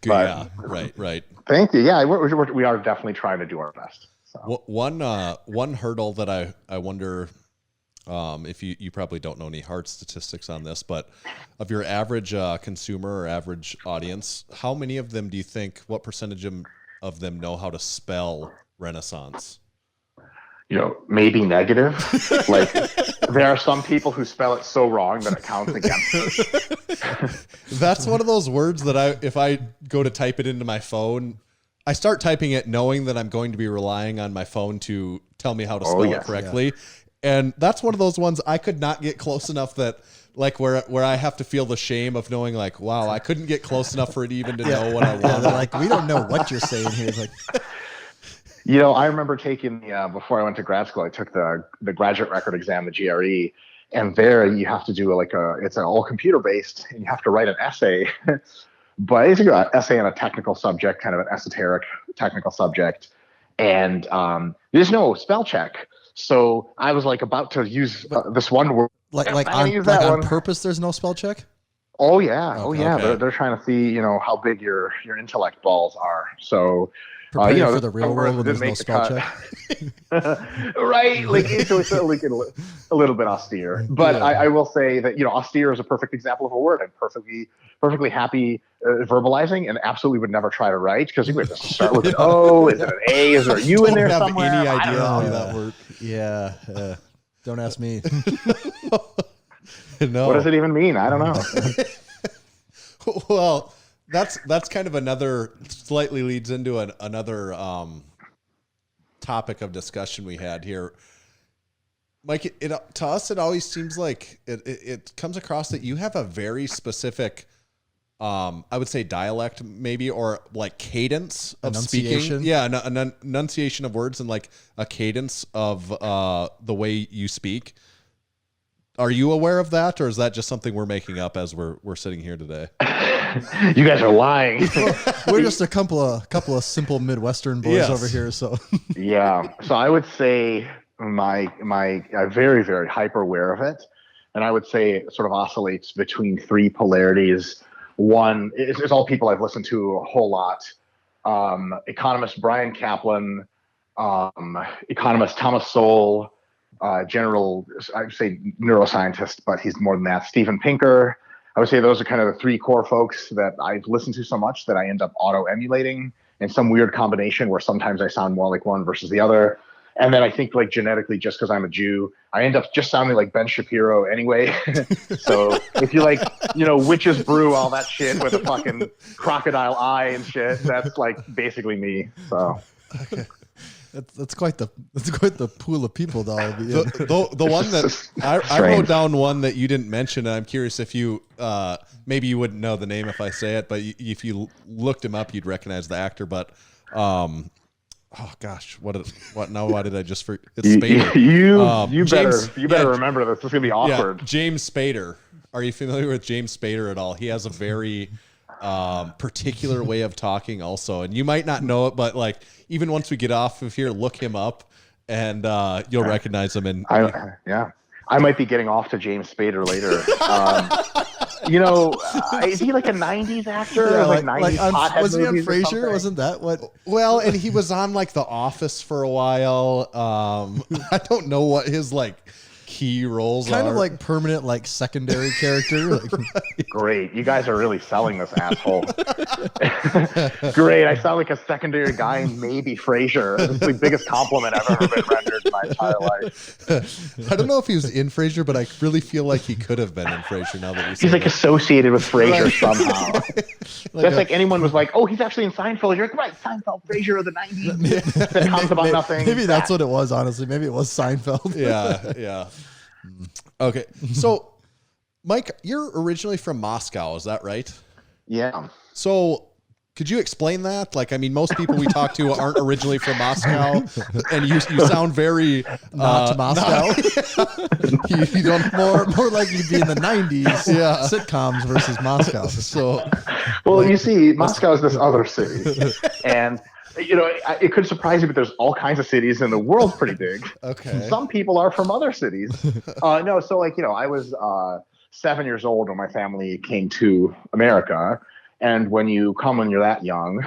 Yeah, right. Thank you. Yeah, we are definitely trying to do our best. So. One hurdle that I wonder if you probably don't know any hard statistics on this, but of your average consumer or average audience, how many of them do you think, what percentage of them know how to spell Renaissance? Maybe negative. Like there are some people who spell it so wrong that it counts against us. That's one of those words that if I go to type it into my phone, I start typing it knowing that I'm going to be relying on my phone to tell me how to spell it correctly. Yeah. And that's one of those ones I could not get close enough that like where I have to feel the shame of knowing like, wow, I couldn't get close enough for it even to know what I want. Yeah, they're like, we don't know what you're saying here. It's like, I remember taking before I went to grad school, I took the graduate record exam, the GRE, and there you have to do it's all computer based, and you have to write an essay, but it's an essay on a technical subject, kind of an esoteric technical subject, and there's no spell check. So I was like about to use this one word, on purpose. There's no spell check. Oh yeah, Okay. They're trying to see how big your intellect balls are. So. For the real world when there's no spell check. Right, so it's a little bit austere. But yeah. I will say that austere is a perfect example of a word. I'm perfectly happy verbalizing, and absolutely would never try to write because you would just start with an O. Is it an A? Is there a U in there somewhere? Any idea how that word? Yeah, don't ask me. No. What does it even mean? I don't know. Well. That's kind of another slightly leads into another topic of discussion we had here. Mike, to us, it always seems like it comes across that you have a very specific, I would say dialect maybe, or like cadence of speaking. Yeah, an enunciation of words and like a cadence of the way you speak. Are you aware of that, or is that just something we're making up as we're sitting here today? You guys are lying. We're just a couple of simple Midwestern boys over here. So yeah. So I would say I'm very, very hyper aware of it, and I would say it sort of oscillates between three polarities. One is all people I've listened to a whole lot. Economist Brian Kaplan, economist Thomas Sowell, general, I'd say neuroscientist, but he's more than that, Steven Pinker. I would say those are kind of the three core folks that I've listened to so much that I end up auto-emulating in some weird combination where sometimes I sound more like one versus the other. And then I think like genetically, just because I'm a Jew, I end up just sounding like Ben Shapiro anyway. So if you like, witches brew, all that shit with a fucking crocodile eye and shit, that's like basically me. So. Okay. That's quite the pool of people, though. The one that I wrote down one that you didn't mention, and I'm curious if you maybe you wouldn't know the name if I say it, but if you looked him up, you'd recognize the actor. But oh gosh, what now? Why did I just forget? It's You, Spader. you James- better remember this. This is gonna be awkward. Yeah, James Spader. Are you familiar with James Spader at all? He has a very particular way of talking also. And you might not know it, but like even once we get off of here, look him up and you'll recognize him. And I might be getting off to James Spader later. Is he like a 90s actor? Yeah, like 90s hothead wasn't he on movies or Frasier? something? Wasn't that what? well, and he was on like The Office for a while. I don't know what his like key roles Kind are. of like permanent, like secondary character. Like, Great. You guys are really selling this asshole. Great. I sound like a secondary guy in maybe Frasier. This is the biggest compliment I've ever been rendered in my entire life. I don't know if he was in Frasier, but I really feel like he could have been in Frasier now that we say He's like that. associated with Frasier somehow. like That's like anyone was like, oh, he's actually in Seinfeld. You're like, right, Seinfeld, Frasier of the 90s. That comes about nothing. Maybe that's what it was, honestly. Maybe it was Seinfeld. Yeah. Okay. So, Mike, you're originally from Moscow, is that right? Yeah. So, could you explain that? Like, I mean, most people we talk to aren't originally from Moscow, and you sound very Not Moscow. you don't more like you'd be in the 90s sitcoms versus Moscow. So, Well, you see, Moscow is this other city. And, it could surprise you, but there's all kinds of cities, and the world's pretty big. okay. Some people are from other cities. I was 7 years old when my family came to America. And when you come when you're that young,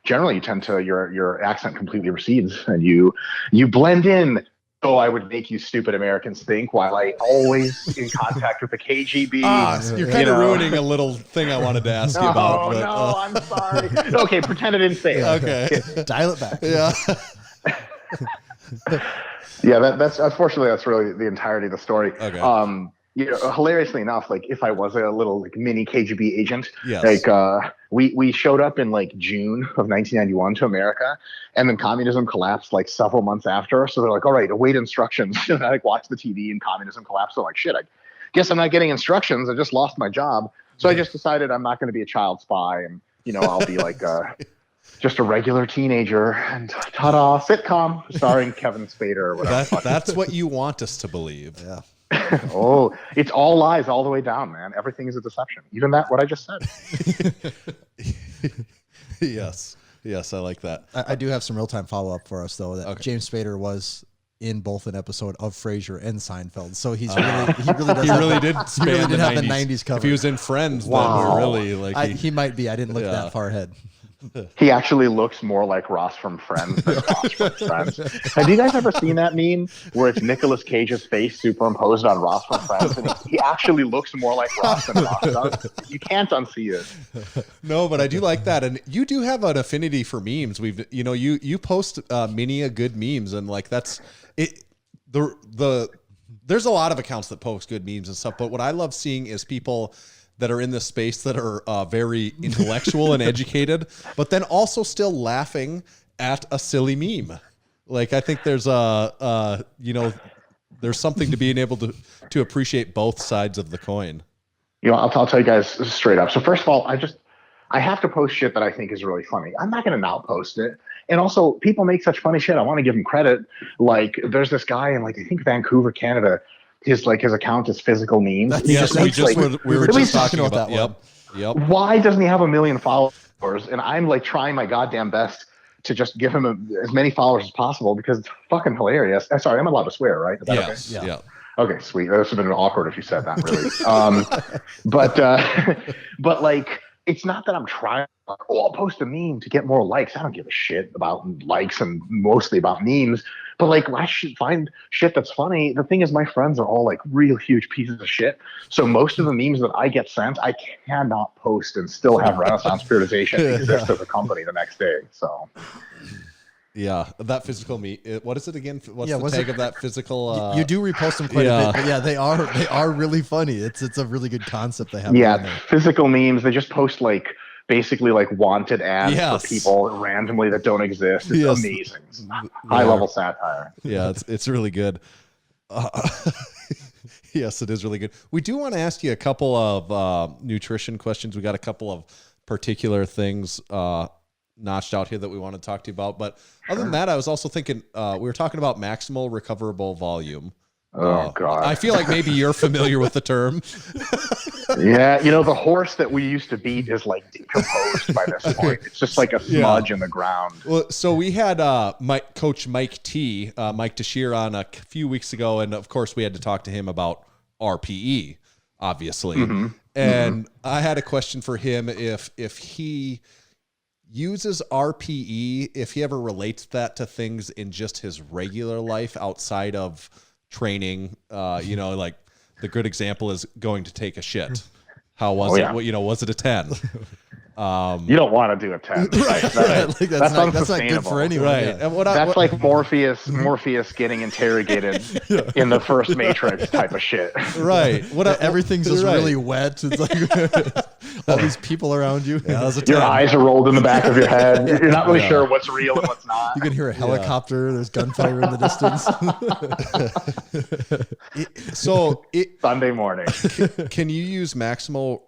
generally you tend to, your accent completely recedes and you blend in. So I would make you stupid Americans think while I always in contact with the KGB. You're kind of ruining a little thing I wanted to ask you about. But, I'm sorry. Okay, pretend I didn't say it. Okay. Dial it back. Yeah. Yeah, that's unfortunately that's really the entirety of the story. Okay. Hilariously enough, like if I was a little like mini KGB agent, Yes. like we showed up in like June of 1991 to America, and then communism collapsed like several months after. So they're like, all right, await instructions. And I like watched the TV and communism collapsed. So like, shit, I guess I'm not getting instructions. I just lost my job. So I just decided I'm not going to be a child spy, and I'll be like just a regular teenager. And ta-da, sitcom starring Kevin Spader or whatever. That's what you want us to believe. Yeah. Oh, it's all lies all the way down, man. Everything is a deception. Even what I just said. Yes, I like that. I do have some real time follow up for us though. That Okay. James Spader was in both an episode of Frasier and Seinfeld, so he really Did have span the 90s covered. If he was in Friends, Wow. then we're really like he might be. I didn't look Yeah. that far ahead. He actually looks more like Ross from Friends than Ross from Friends. Have you guys ever seen that meme where it's Nicolas Cage's face superimposed on Ross from Friends? And he actually looks more like Ross than Ross does. You can't unsee it. No, but I do like that, and you do have an affinity for memes. You post many good memes, and like that's it. There's a lot of accounts that post good memes and stuff, but what I love seeing is people that are in this space that are very intellectual and educated, but then also still laughing at a silly meme. Like I think there's there's something to being able to appreciate both sides of the coin. I'll tell you guys straight up. So first of all, I have to post shit that I think is really funny. I'm not going to not post it. And also, people make such funny shit. I want to give them credit. Like, there's this guy in, like, I think Vancouver, Canada. His account is physical memes. Yes, we were just talking about that. Yep. Why doesn't he have 1 million followers? And I'm like trying my goddamn best to just give him as many followers as possible because it's fucking hilarious. I'm sorry, I'm allowed to swear, right? Is that Yes. okay? Yeah. Okay, sweet. That would have been awkward if you said that, really. But like, it's not that I'm trying. Like, I'll post a meme to get more likes. I don't give a shit about likes and mostly about memes. But like, I should find shit that's funny. The thing is, my friends are all like real huge pieces of shit. So most of the memes that I get sent, I cannot post and still have Renaissance Periodization exist as a company the next day. So. Yeah, that physical meme. What is it again? What's the what's tag it? of that physical? You do repost them quite a bit, but yeah, they are really funny. It's a really good concept they have. Yeah, in there. physical memes. They just post like basically like wanted ads for people randomly that don't exist. It's amazing. It's high level satire. Yeah, it's really good. Yes, it is really good. We do want to ask you a couple of nutrition questions. We got a couple of particular things notched out here that we want to talk to you about. But other than that, I was also thinking we were talking about maximal recoverable volume. Oh God! I feel like maybe you're familiar with the term. Yeah, the horse that we used to beat is like decomposed by this point. It's just like a smudge in the ground. Well, so we had Coach Mike Tashir on a few weeks ago, and of course we had to talk to him about RPE, obviously. And I had a question for him if he uses RPE, if he ever relates that to things in just his regular life outside of training. Like the good example is going to take a shit. How was it? Was it a 10? You don't want to do a 10. Right. That's not good for anyone. Right. Yeah. And that's like Morpheus getting interrogated in the first Matrix type of shit. Right. Everything's just really wet. It's like all these people around you. Yeah, your eyes are rolled in the back of your head. You're not really sure what's real and what's not. You can hear a helicopter. There's gunfire in the distance. Sunday morning. Can you use maximal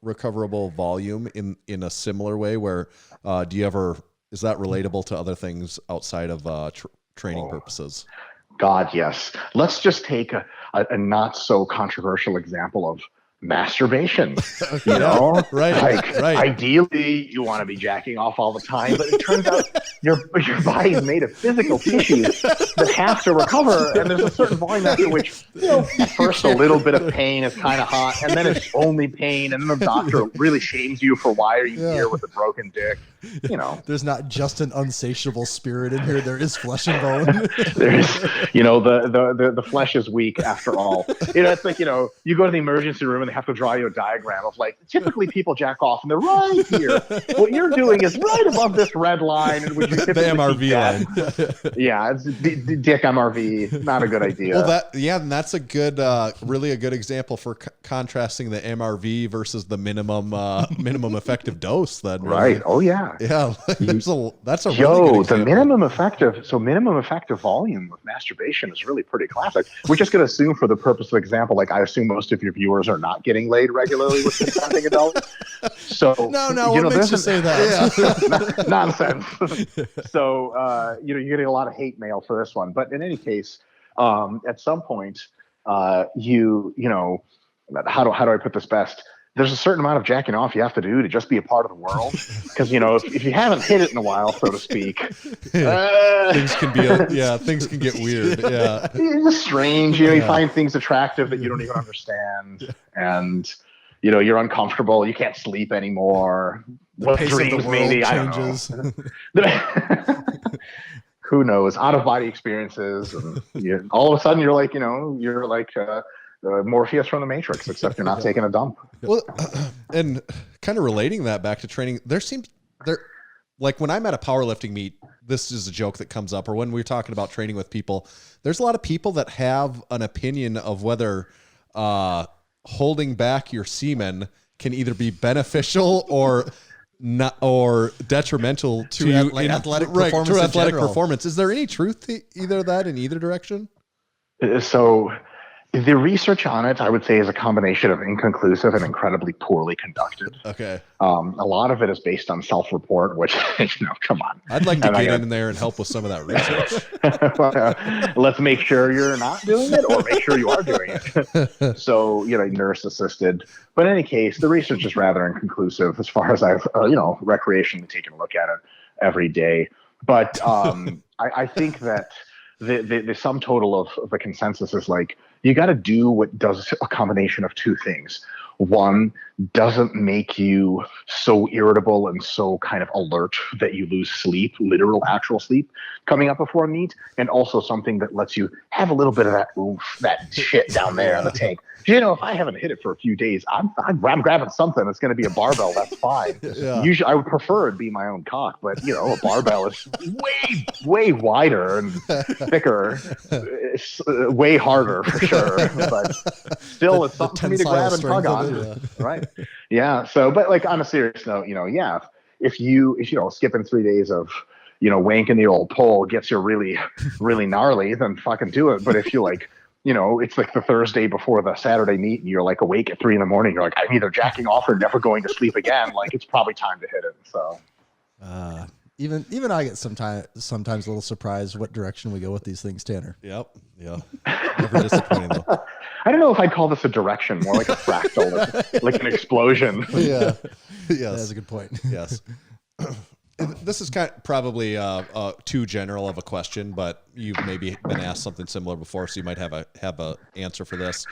recoverable volume in a similar way where is that relatable to other things outside of training purposes? God, yes. Let's just take a not so controversial example of masturbation. Right. Ideally you want to be jacking off all the time, but it turns out your body is made of physical tissues that have to recover, and there's a certain volume after which at first a little bit of pain is kind of hot, and then it's only pain, and then the doctor really shames you for why are you here with a broken dick. There's not just an unsatiable spirit in here, there is flesh and bone. There's the flesh is weak after all. It's like you go to the emergency room and they have to draw you a diagram of like typically people jack off and they're right here. What you're doing is right above this red line in which you the MRV line. Yeah, it's dick MRV, not a good idea. Well, and that's a good really a good example for contrasting the MRV versus the minimum effective dose then. Really. Right. Oh yeah. Yeah, that's a really good example. The minimum effective volume with masturbation is really pretty classic. We're just going to assume for the purpose of example, like I assume most of your viewers are not getting laid regularly with consenting adults. So no, what makes you say that? Yeah. Nonsense. So you're getting a lot of hate mail for this one, but in any case, at some point, how do I put this best? There's a certain amount of jacking off you have to do to just be a part of the world. Because, if you haven't hit it in a while, so to speak, things can get weird. Yeah. It's strange. You find things attractive that you don't even understand. And, you're uncomfortable. You can't sleep anymore. The pace dreams, of the world maybe, changes. I don't know. Who knows? Out of body experiences. And all of a sudden, you're like, you're like, Morpheus from the Matrix, except you're not taking a dump. Well, and kind of relating that back to training, like when I'm at a powerlifting meet, this is a joke that comes up, or when we're talking about training with people, there's a lot of people that have an opinion of whether holding back your semen can either be beneficial or not, or detrimental to athletic performance. Is there any truth to either of that in either direction? So the research on it, I would say, is a combination of inconclusive and incredibly poorly conducted. Okay. A lot of it is based on self-report, which, come on. I'd like to get in there and help with some of that research. Let's make sure you're not doing it or make sure you are doing it. So, nurse-assisted. But in any case, the research is rather inconclusive as far as I've, recreationally taken a look at it every day. But I think that the sum total of the consensus is like, you got to do what does a combination of two things. One, doesn't make you so irritable and so kind of alert that you lose sleep, literal actual sleep coming up before a meet, and also something that lets you have a little bit of that oomph, that shit down there in the tank. If I haven't hit it for a few days, I'm grabbing something. It's going to be a barbell. That's fine. Yeah. Usually, I would prefer it be my own cock, but a barbell is way wider and thicker. It's way harder for sure, but still, it's something for me to grab and tug on. Right? Yeah. So, but like on a serious note, if you skipping 3 days of wanking the old pole gets you really, really gnarly, then fucking do it. But if you like, it's like the Thursday before the Saturday meet and you're like awake at 3 a.m, you're like, I'm either jacking off or never going to sleep again. Like, it's probably time to hit it. So Even I get sometimes a little surprised what direction we go with these things, Tanner. Yep. Yeah. Never disappointing though. I don't know if I'd call this a direction, more like a fractal, like an explosion. Yeah. Yes. That's a good point. Yes. This is probably too general of a question, but you've maybe been asked something similar before, so you might have a answer for this.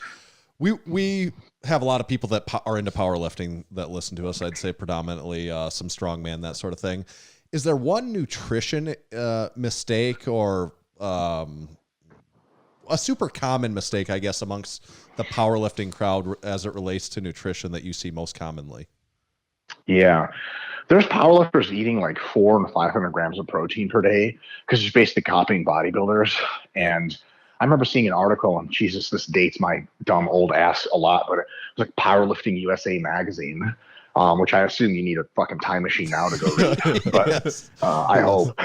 We have a lot of people that are into powerlifting that listen to us. I'd say predominantly some strongman, that sort of thing. Is there one nutrition mistake or a super common mistake, I guess, amongst the powerlifting crowd as it relates to nutrition that you see most commonly? Yeah. There's powerlifters eating like 400 and 500 grams of protein per day because it's basically copying bodybuilders. And I remember seeing an article, and Jesus, this dates my dumb old ass a lot, but it was like Powerlifting USA magazine, which I assume you need a fucking time machine now to go read. But Yes. I hope.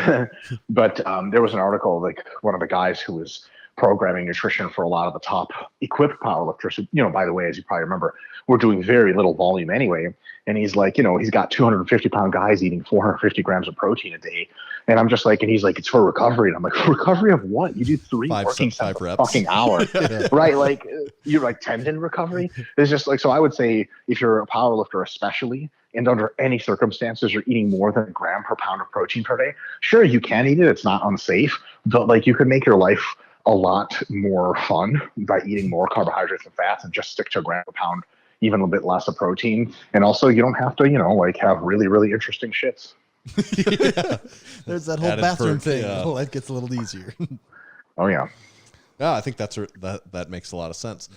But there was an article, like one of the guys who was programming nutrition for a lot of the top equipped powerlifters who, by the way, as you probably remember, were doing very little volume anyway. And he's like, he's got 250-pound guys eating 450 grams of protein a day. And I'm just like, and he's like, it's for recovery. And I'm like, recovery of what? You do 3 working sets a fucking hour, right? Like you're like tendon recovery. It's just like, so I would say if you're a powerlifter, especially, and under any circumstances, you're eating more than a gram per pound of protein per day. Sure, you can eat it. It's not unsafe, but like you could make your life a lot more fun by eating more carbohydrates and fats and just stick to a gram per pound, even a bit less of protein. And also you don't have to, like have really, really interesting shits. Yeah. There's that whole Added bathroom perk, thing. yeah. Life gets a little easier. Oh yeah. Yeah, I think that makes a lot of sense.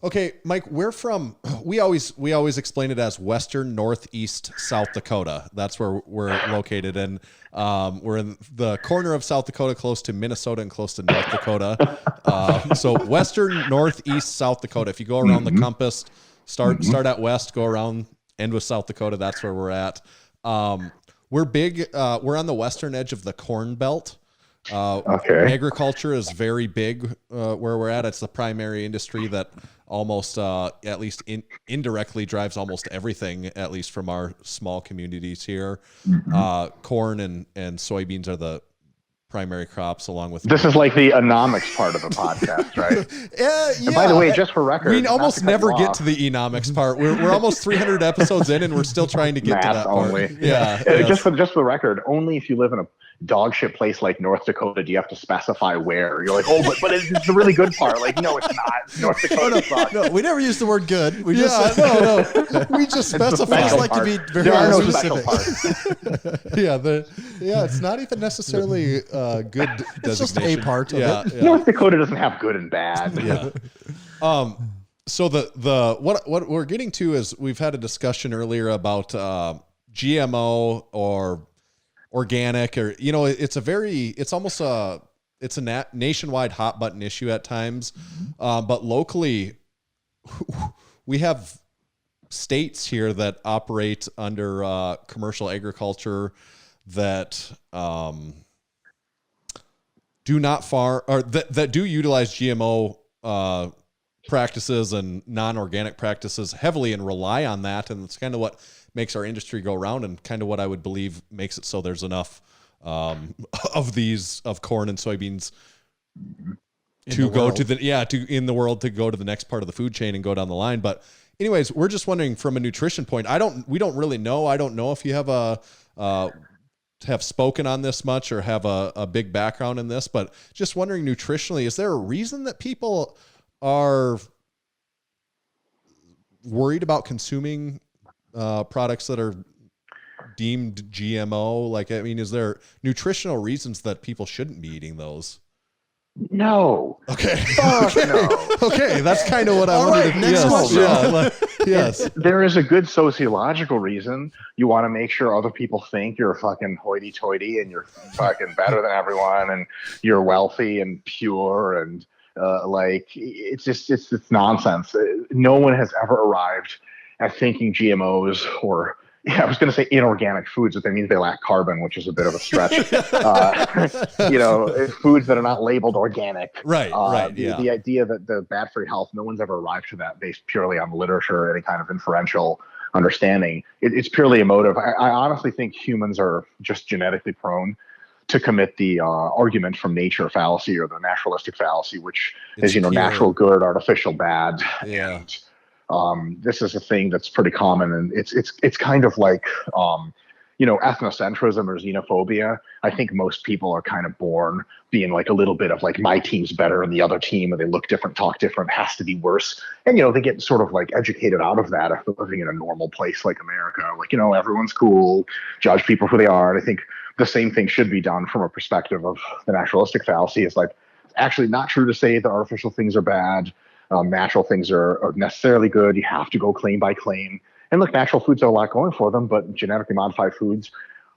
Okay, Mike, we're from, we always explain it as Western, Northeast, South Dakota. That's where we're located. And we're in the corner of South Dakota, close to Minnesota and close to North Dakota. So Western, Northeast, South Dakota. If you go around the compass, start at west, go around, end with South Dakota. That's where we're at. We're big. We're on the western edge of the Corn Belt. Okay. Agriculture is very big where we're at. It's the primary industry that almost, at least indirectly, drives almost everything, at least from our small communities here. Corn and soybeans are the primary crops, along with. This is like the economics part of the podcast, right? Yeah. And by the way, just for record, we almost never get to the economics part. We're almost 300 episodes in, and we're still trying to get to that only. part. Yeah. Just for the record, only if you live in a dog shit place like North Dakota do you have to specify where. You're like, but it's the really good part. Like, no, it's not. North Dakota sucks. No, we never use the word good. We We just specify. I just like to be very there are no specific. special parts. It's not even necessarily good. It's just a part of it. North Dakota doesn't have good and bad. Yeah. So the what we're getting to is we've had a discussion earlier about GMO or organic, or it's almost a nationwide hot button issue at times, but locally we have states here that operate under commercial agriculture that do not that do utilize GMO practices and non-organic practices heavily and rely on that, and it's kind of what makes our industry go around, and kind of what I would believe makes it so there's enough of corn and soybeans to go to in the world to go to the next part of the food chain and go down the line. But anyways, we're just wondering from a nutrition point. We don't really know. I don't know if you have have spoken on this much or have a big background in this, but just wondering nutritionally, is there a reason that people are worried about consuming products that are deemed GMO? Like, I mean, is there nutritional reasons that people shouldn't be eating those? No. Okay. No. Okay. That's kind of what I wanted to. Next question. Yes. There is a good sociological reason. You want to make sure other people think you're fucking hoity-toity and you're fucking better than everyone and you're wealthy and pure and it's nonsense. No one has ever arrived at thinking GMOs or I was going to say inorganic foods, but that means they lack carbon, which is a bit of a stretch. Foods that are not labeled organic. Right. Yeah. The idea that they're bad for your health, no one's ever arrived to that based purely on literature or any kind of inferential understanding. It's purely emotive. I honestly think humans are just genetically prone to commit the argument from nature fallacy or the naturalistic fallacy, which is, natural good, artificial bad. Yeah. And this is a thing that's pretty common, and it's kind of like ethnocentrism or xenophobia. I think most people are kind of born being like a little bit of like, my team's better than the other team, and they look different, talk different, has to be worse. And they get sort of like educated out of that if they're living in a normal place like America. Like, everyone's cool, judge people who they are. And I think the same thing should be done from a perspective of the naturalistic fallacy. It's like, actually not true to say that artificial things are bad. Natural things are necessarily good. You have to go claim by claim. And look, natural foods have a lot going for them, but genetically modified foods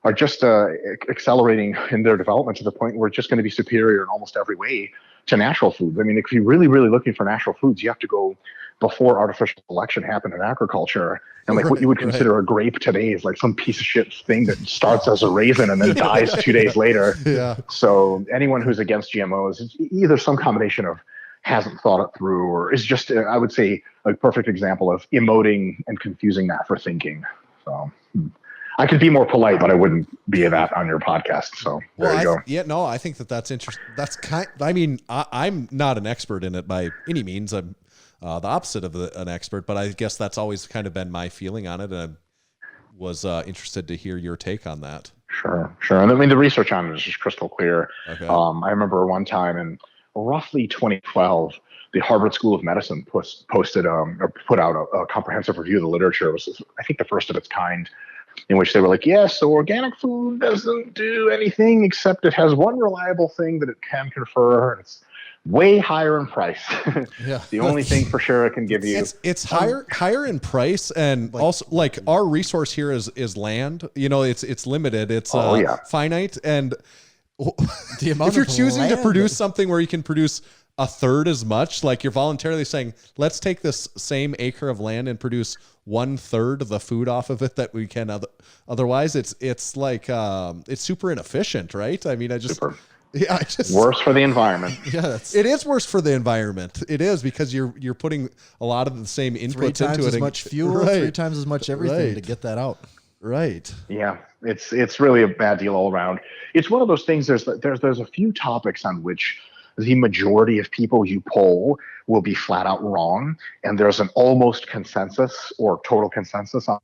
are just accelerating in their development to the point where it's just going to be superior in almost every way to natural foods. I mean, if you're really, really looking for natural foods, you have to go before artificial selection happened in agriculture. And like what you would consider a grape today is like some piece of shit thing that starts as a raisin and then dies 2 days later. Yeah. So anyone who's against GMOs is either some combination of hasn't thought it through, or is just, I would say, a perfect example of emoting and confusing that for thinking. So I could be more polite, but I wouldn't be that on your podcast. So there you go. Yeah, no, I think that's interesting. That's I'm not an expert in it by any means. I'm the opposite of an expert, but I guess that's always kind of been my feeling on it. And I was interested to hear your take on that. Sure. And I mean, the research on it is just crystal clear. Okay. I remember one time in roughly 2012, the Harvard School of Medicine posted or put out a comprehensive review of the literature. It was, I think, the first of its kind, in which they were like, yes, so organic food doesn't do anything except it has one reliable thing that it can confer, and it's way higher in price. Yeah. The only thing for sure it can give you. It's higher in price, and also like our resource here is land. It's limited. It's finite, and The amount if you're of choosing to land produce something where you can produce a third as much, like you're voluntarily saying, let's take this same acre of land and produce 1/3 of the food off of it that we can otherwise. It's like it's super inefficient, right? I mean, Worse for the environment. Yeah, it is worse for the environment. It is, because you're putting a lot of the same inputs 3 times into it. As much fuel, right. 3 times as much everything to get that out. Right. Yeah, it's really a bad deal all around. It's one of those things. There's a few topics on which the majority of people you poll will be flat out wrong, and there's an almost consensus or total consensus on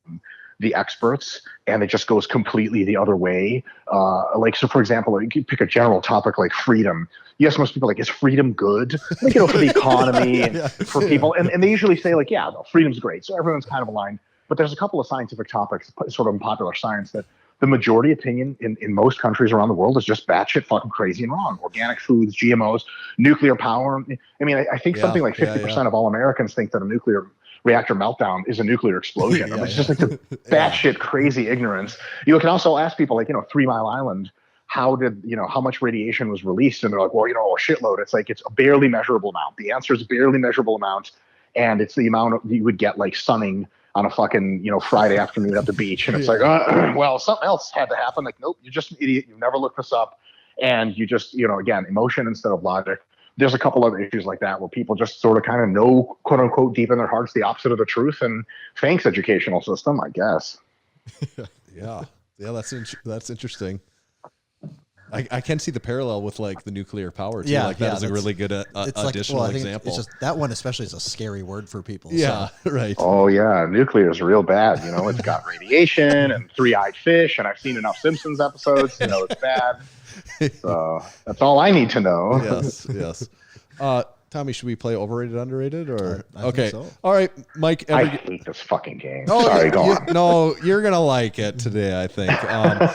the experts, and it just goes completely the other way. So for example, you could pick a general topic like freedom. Yes, most people are like, is freedom good? Like, for the economy and for people, and they usually say like, yeah, no, freedom's great. So everyone's kind of aligned. But there's a couple of scientific topics, sort of in popular science, that the majority opinion in most countries around the world is just batshit fucking crazy and wrong. Organic foods, GMOs, nuclear power. I mean, I think something like 50% of all Americans think that a nuclear reactor meltdown is a nuclear explosion. It's just like the batshit crazy ignorance. You can also ask people like, 3 Mile Island, how much radiation was released? And they're like, well, a shitload. It's like, it's a barely measurable amount. The answer is a barely measurable amount. And it's the amount you would get like sunning on a fucking, Friday afternoon at the beach. And it's like, well, something else had to happen. Like, nope, you're just an idiot. You've never looked this up. And you just, again, emotion instead of logic. There's a couple other issues like that where people just sort of kind of know, quote unquote, deep in their hearts, the opposite of the truth. And thanks, educational system, I guess. Yeah, that's interesting. I can see the parallel with like the nuclear power too. That is a really good additional example. It's just that one especially is a scary word for people. Yeah, so. Right. Oh yeah, nuclear is real bad. It's got radiation and 3-eyed fish, and I've seen enough Simpsons episodes to know it's bad. So that's all I need to know. Yes. Tommy, should we play overrated, underrated, or I okay? think so. All right, Mike. I hate this fucking game. Oh, sorry, go on. No, you're gonna like it today, I think.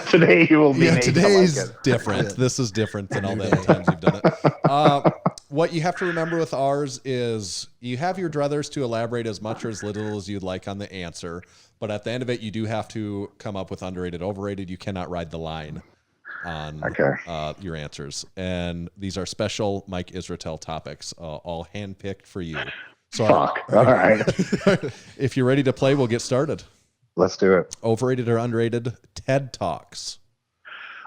Today you will be. Yeah, today's like different. This is different than all the other times you've done it. What you have to remember with ours is you have your druthers to elaborate as much or as little as you'd like on the answer, but at the end of it, you do have to come up with underrated, overrated. You cannot ride the line on your answers. And these are special Mike Israetel topics, all handpicked for you. So all right. If you're ready to play, we'll get started. Let's do it. Overrated or underrated TED Talks?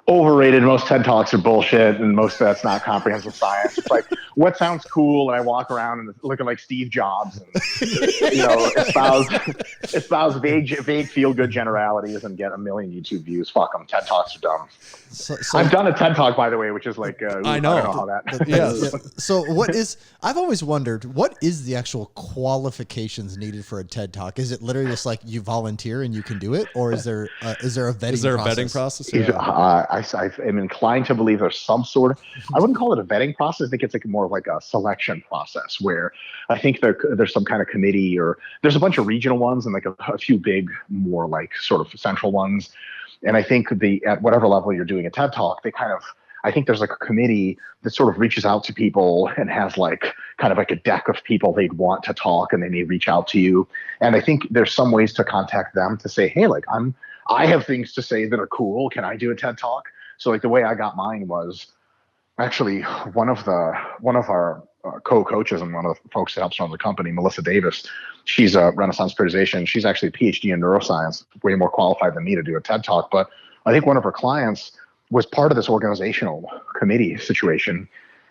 overrated. Most TED Talks are bullshit, and most of that's not comprehensive science. It's like what sounds cool, and I walk around and looking like Steve Jobs, and espouse vague feel good generalities and get a million YouTube views. Fuck them. TED Talks are dumb. So I've done a TED Talk, by the way, which is like I know. I don't know how that. Yeah. So what is? I've always wondered what is the actual qualifications needed for a TED Talk? Is it literally just like you volunteer and you can do it, or is there a vetting process? Yeah. I'm inclined to believe there's some sort of. I wouldn't call it a vetting process. I think it's like more of like a selection process where I think there's some kind of committee, or there's a bunch of regional ones and like a few big, more like sort of central ones. And I think at whatever level you're doing a TED Talk, I think there's like a committee that sort of reaches out to people and has like kind of like a deck of people they'd want to talk, and they may reach out to you. And I think there's some ways to contact them to say, hey, like I have things to say that are cool. Can I do a TED Talk? So like the way I got mine was actually one of our co-coaches and one of the folks that helps run the company, Melissa Davis. She's a Renaissance periodization. She's actually a PhD in neuroscience, way more qualified than me to do a TED Talk. But I think one of her clients was part of this organizational committee situation.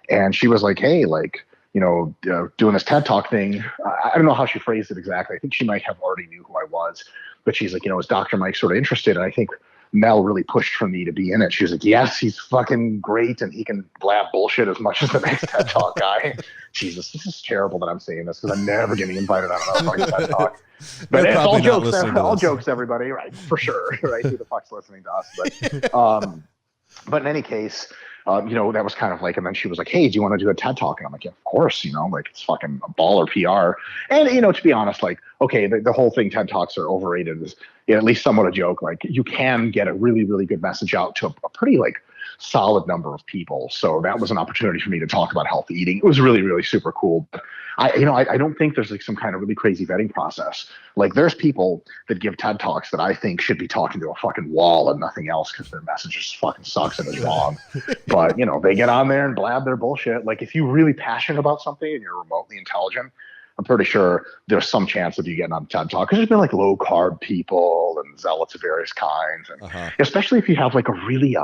And she was like, hey, like, doing this TED Talk thing. I don't know how she phrased it exactly. I think she might have already knew who I was, but she's like, is Dr. Mike sort of interested? And I think Mel really pushed for me to be in it. She was like, yes, he's fucking great, and he can blab bullshit as much as the next TED Talk guy. Jesus, this is terrible that I'm saying this because I'm never getting invited on another fucking TED Talk. But it's all jokes, everybody, right? For sure, right? Who the fuck's listening to us? But in any case, that was kind of like, and then she was like, hey, do you want to do a TED Talk? And I'm like, yeah, of course, like it's fucking a baller PR. And, to be honest, like, okay, the whole thing, TED Talks are overrated is at least somewhat a joke. Like you can get a really, really good message out to a pretty like solid number of people. So that was an opportunity for me to talk about healthy eating. It was really, really super cool. But I don't think there's like some kind of really crazy vetting process. Like there's people that give TED Talks that I think should be talking to a fucking wall and nothing else because their message just fucking sucks and is wrong. But, they get on there and blab their bullshit. Like if you're really passionate about something and you're remotely intelligent, I'm pretty sure there's some chance of you getting on TED Talk because there's been like low carb people and zealots of various kinds. And especially if you have like a really,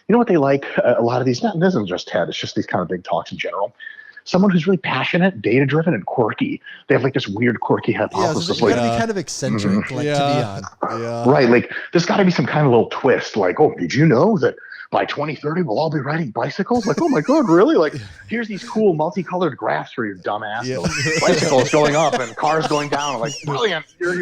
what they like, a lot of these, this isn't just TED, it's just these kind of big talks in general. Someone who's really passionate, data-driven, and quirky. They have like this weird quirky hypothesis. Yeah, so you gotta be kind of eccentric, to be on. Yeah. Right, like there's got to be some kind of little twist. Like, oh, did you know that by 2030 we'll all be riding bicycles? Like, oh my god, really? Like, here's these cool multicolored graphs for your dumb ass. Yeah. Bicycles going up and cars going down. Like, brilliant. You're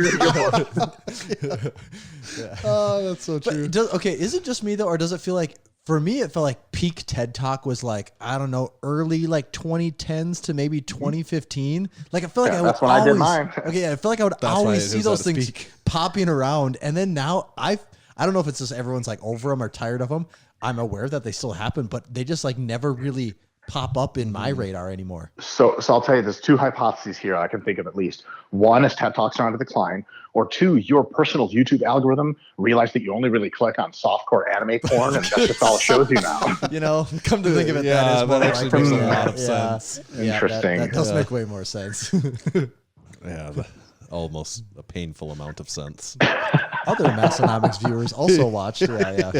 Oh, that's so true. But is it just me though, or does it feel like? For me, it felt like peak TED Talk was like, I don't know, early like 2010s to maybe 2015. Like I feel like I would that's when always, I did mine. Okay, I feel like I would always see those things popping around. And then now I don't know if it's just everyone's like over them or tired of them. I'm aware that they still happen, but they just like never really pop up in my radar anymore. So I'll tell you, there's two hypotheses here I can think of at least. One is TED Talks are on decline, or two, your personal YouTube algorithm realized that you only really click on softcore anime porn, and that's just all it shows you now. Come to think of it, that actually makes a lot of sense. Interesting. That does make way more sense. Yeah, almost a painful amount of sense. Other Massenomics viewers also watched. Yeah.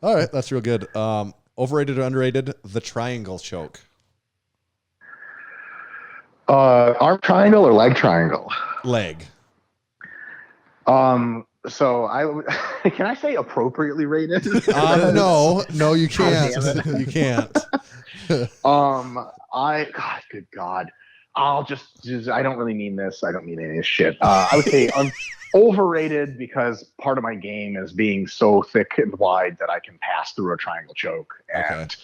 All right, that's real good. Overrated or underrated? The triangle choke. Arm triangle or leg triangle? Leg. So can I say appropriately rated? No, you can't. You can't. Good God. I'll just I don't really mean this. I don't mean any of this shit. I would say overrated because part of my game is being so thick and wide that I can pass through a triangle choke. And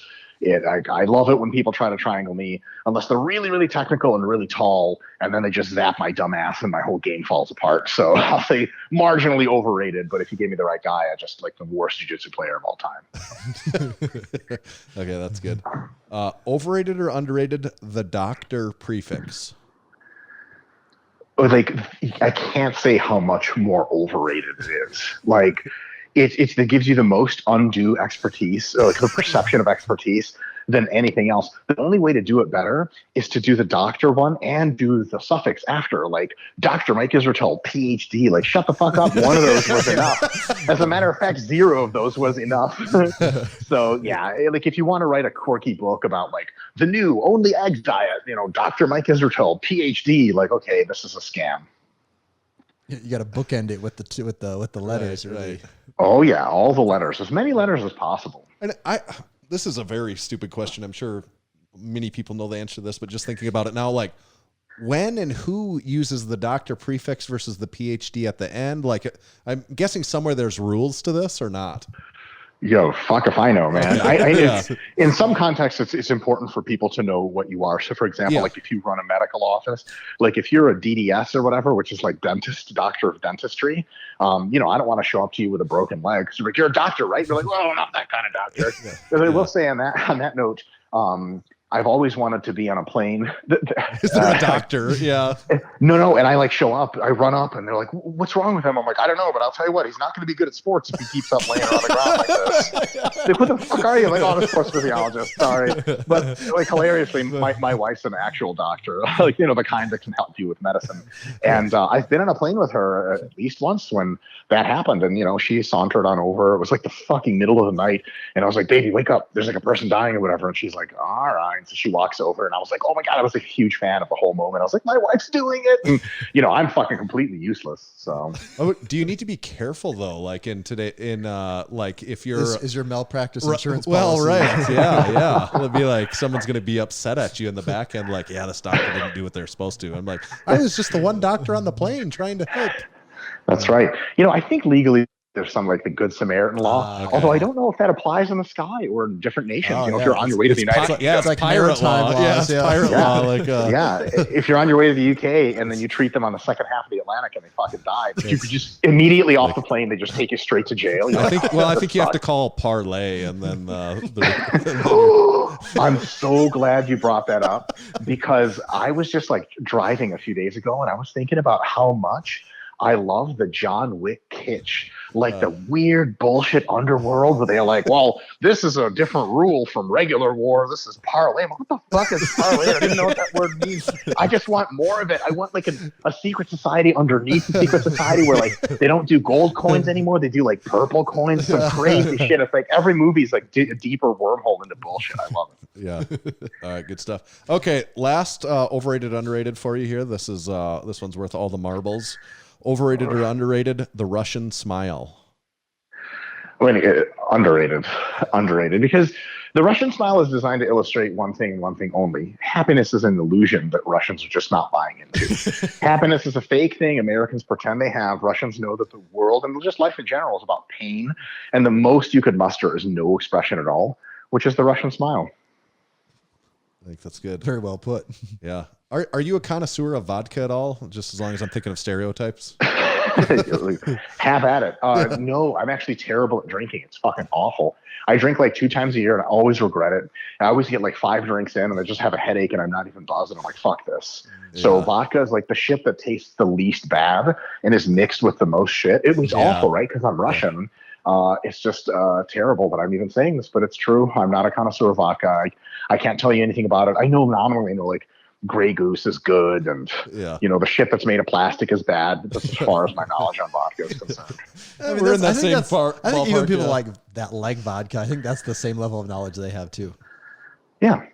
I love it when people try to triangle me, unless they're really, really technical and really tall, and then they just zap my dumb ass and my whole game falls apart. So I'll say marginally overrated, but if you gave me the right guy, I just like the worst jiu-jitsu player of all time. Okay, that's good. Overrated or underrated? The doctor prefix. Like, I can't say how much more overrated it is. Like, it gives you the most undue expertise, like the perception of expertise. than anything else. The only way to do it better is to do the doctor one and do the suffix after, like Dr. Mike Israetel, PhD. Like, shut the fuck up. One of those was enough. As a matter of fact, 0 of those was enough. So yeah, like if you want to write a quirky book about like the new only eggs diet, Dr. Mike Israetel, PhD, like, okay, this is a scam. You got to bookend it with the letters, right? Oh yeah, all the letters, as many letters as possible. And this is a very stupid question. I'm sure many people know the answer to this, but just thinking about it now, like when and who uses the doctor prefix versus the PhD at the end? Like, I'm guessing somewhere there's rules to this or not. Yo, fuck if I know, man. In some contexts, it's important for people to know what you are. So, for example, like if you run a medical office, like if you're a DDS or whatever, which is like dentist, doctor of dentistry, I don't want to show up to you with a broken leg. So you're a doctor, right? You're like, well, I'm not that kind of doctor. But I will say on that note, I've always wanted to be on a plane. Is there a doctor? Yeah. No. And I like show up, I run up and they're like, what's wrong with him? I'm like, I don't know, but I'll tell you what, he's not going to be good at sports if he keeps up laying on the ground like this. Like, what the fuck are you? I'm like, oh, I'm a sports physiologist. Sorry. But like hilariously, my wife's an actual doctor, like, the kind that can help you with medicine. And I've been on a plane with her at least once when that happened. And, she sauntered on over. It was like the fucking middle of the night. And I was like, baby, wake up. There's like a person dying or whatever. And she's like, all right. So she walks over and I was like, oh my God, I was a huge fan of the whole moment. I was like, my wife's doing it. And, I'm fucking completely useless. So do you need to be careful though? Like like if you're, is your malpractice insurance well, policy? right. Yeah. It'll be like, someone's going to be upset at you in the back end. Like, yeah, this doctor didn't do what they're supposed to. I'm like, I was just the one doctor on the plane trying to help. That's right. I think legally there's some like the Good Samaritan law, okay. Although I don't know if that applies in the sky or in different nations. If you're on your way to the United States. Yeah, it's like pirate law. Laws, Pirate law. Like, if you're on your way to the UK and then you treat them on the second half of the Atlantic and they fucking die, but you could just immediately off the plane, they just take you straight to jail. I think you have to call parlay and then I'm so glad you brought that up because I was just like driving a few days ago and I was thinking about how much I love the John Wick kitsch, like the weird bullshit underworld where they're like, well, this is a different rule from regular war. This is parlay. I'm like, what the fuck is parlay? I don't even know what that word means. I just want more of it. I want like a secret society underneath the secret society where like they don't do gold coins anymore. They do like purple coins, some crazy shit. It's like every movie's like a deeper wormhole into bullshit. I love it. Yeah. All right. Good stuff. Okay. Last overrated, underrated for you here. This one's worth all the marbles. Overrated or underrated? The Russian smile. Underrated because the Russian smile is designed to illustrate one thing and one thing only. Happiness is an illusion that Russians are just not buying into. Happiness is a fake thing Americans pretend they have. Russians know that the world and just life in general is about pain. And the most you could muster is no expression at all, which is the Russian smile. I think that's good. Very well put. Yeah. Are you a connoisseur of vodka at all? Just as long as I'm thinking of stereotypes. Have at it. No, I'm actually terrible at drinking. It's fucking awful. I drink like 2 times a year and I always regret it. I always get like 5 drinks in and I just have a headache and I'm not even buzzed and I'm like, fuck this. Yeah. So vodka is like the shit that tastes the least bad and is mixed with the most shit. It was awful, right? Because I'm Russian. It's just terrible that I'm even saying this, but it's true. I'm not a connoisseur of vodka. I can't tell you anything about it. I know nominally, like Grey Goose is good, and the shit that's made of plastic is bad. That's as far as my knowledge on vodka is concerned. We're in that same part. I think even people like vodka. I think that's the same level of knowledge they have too. Yeah,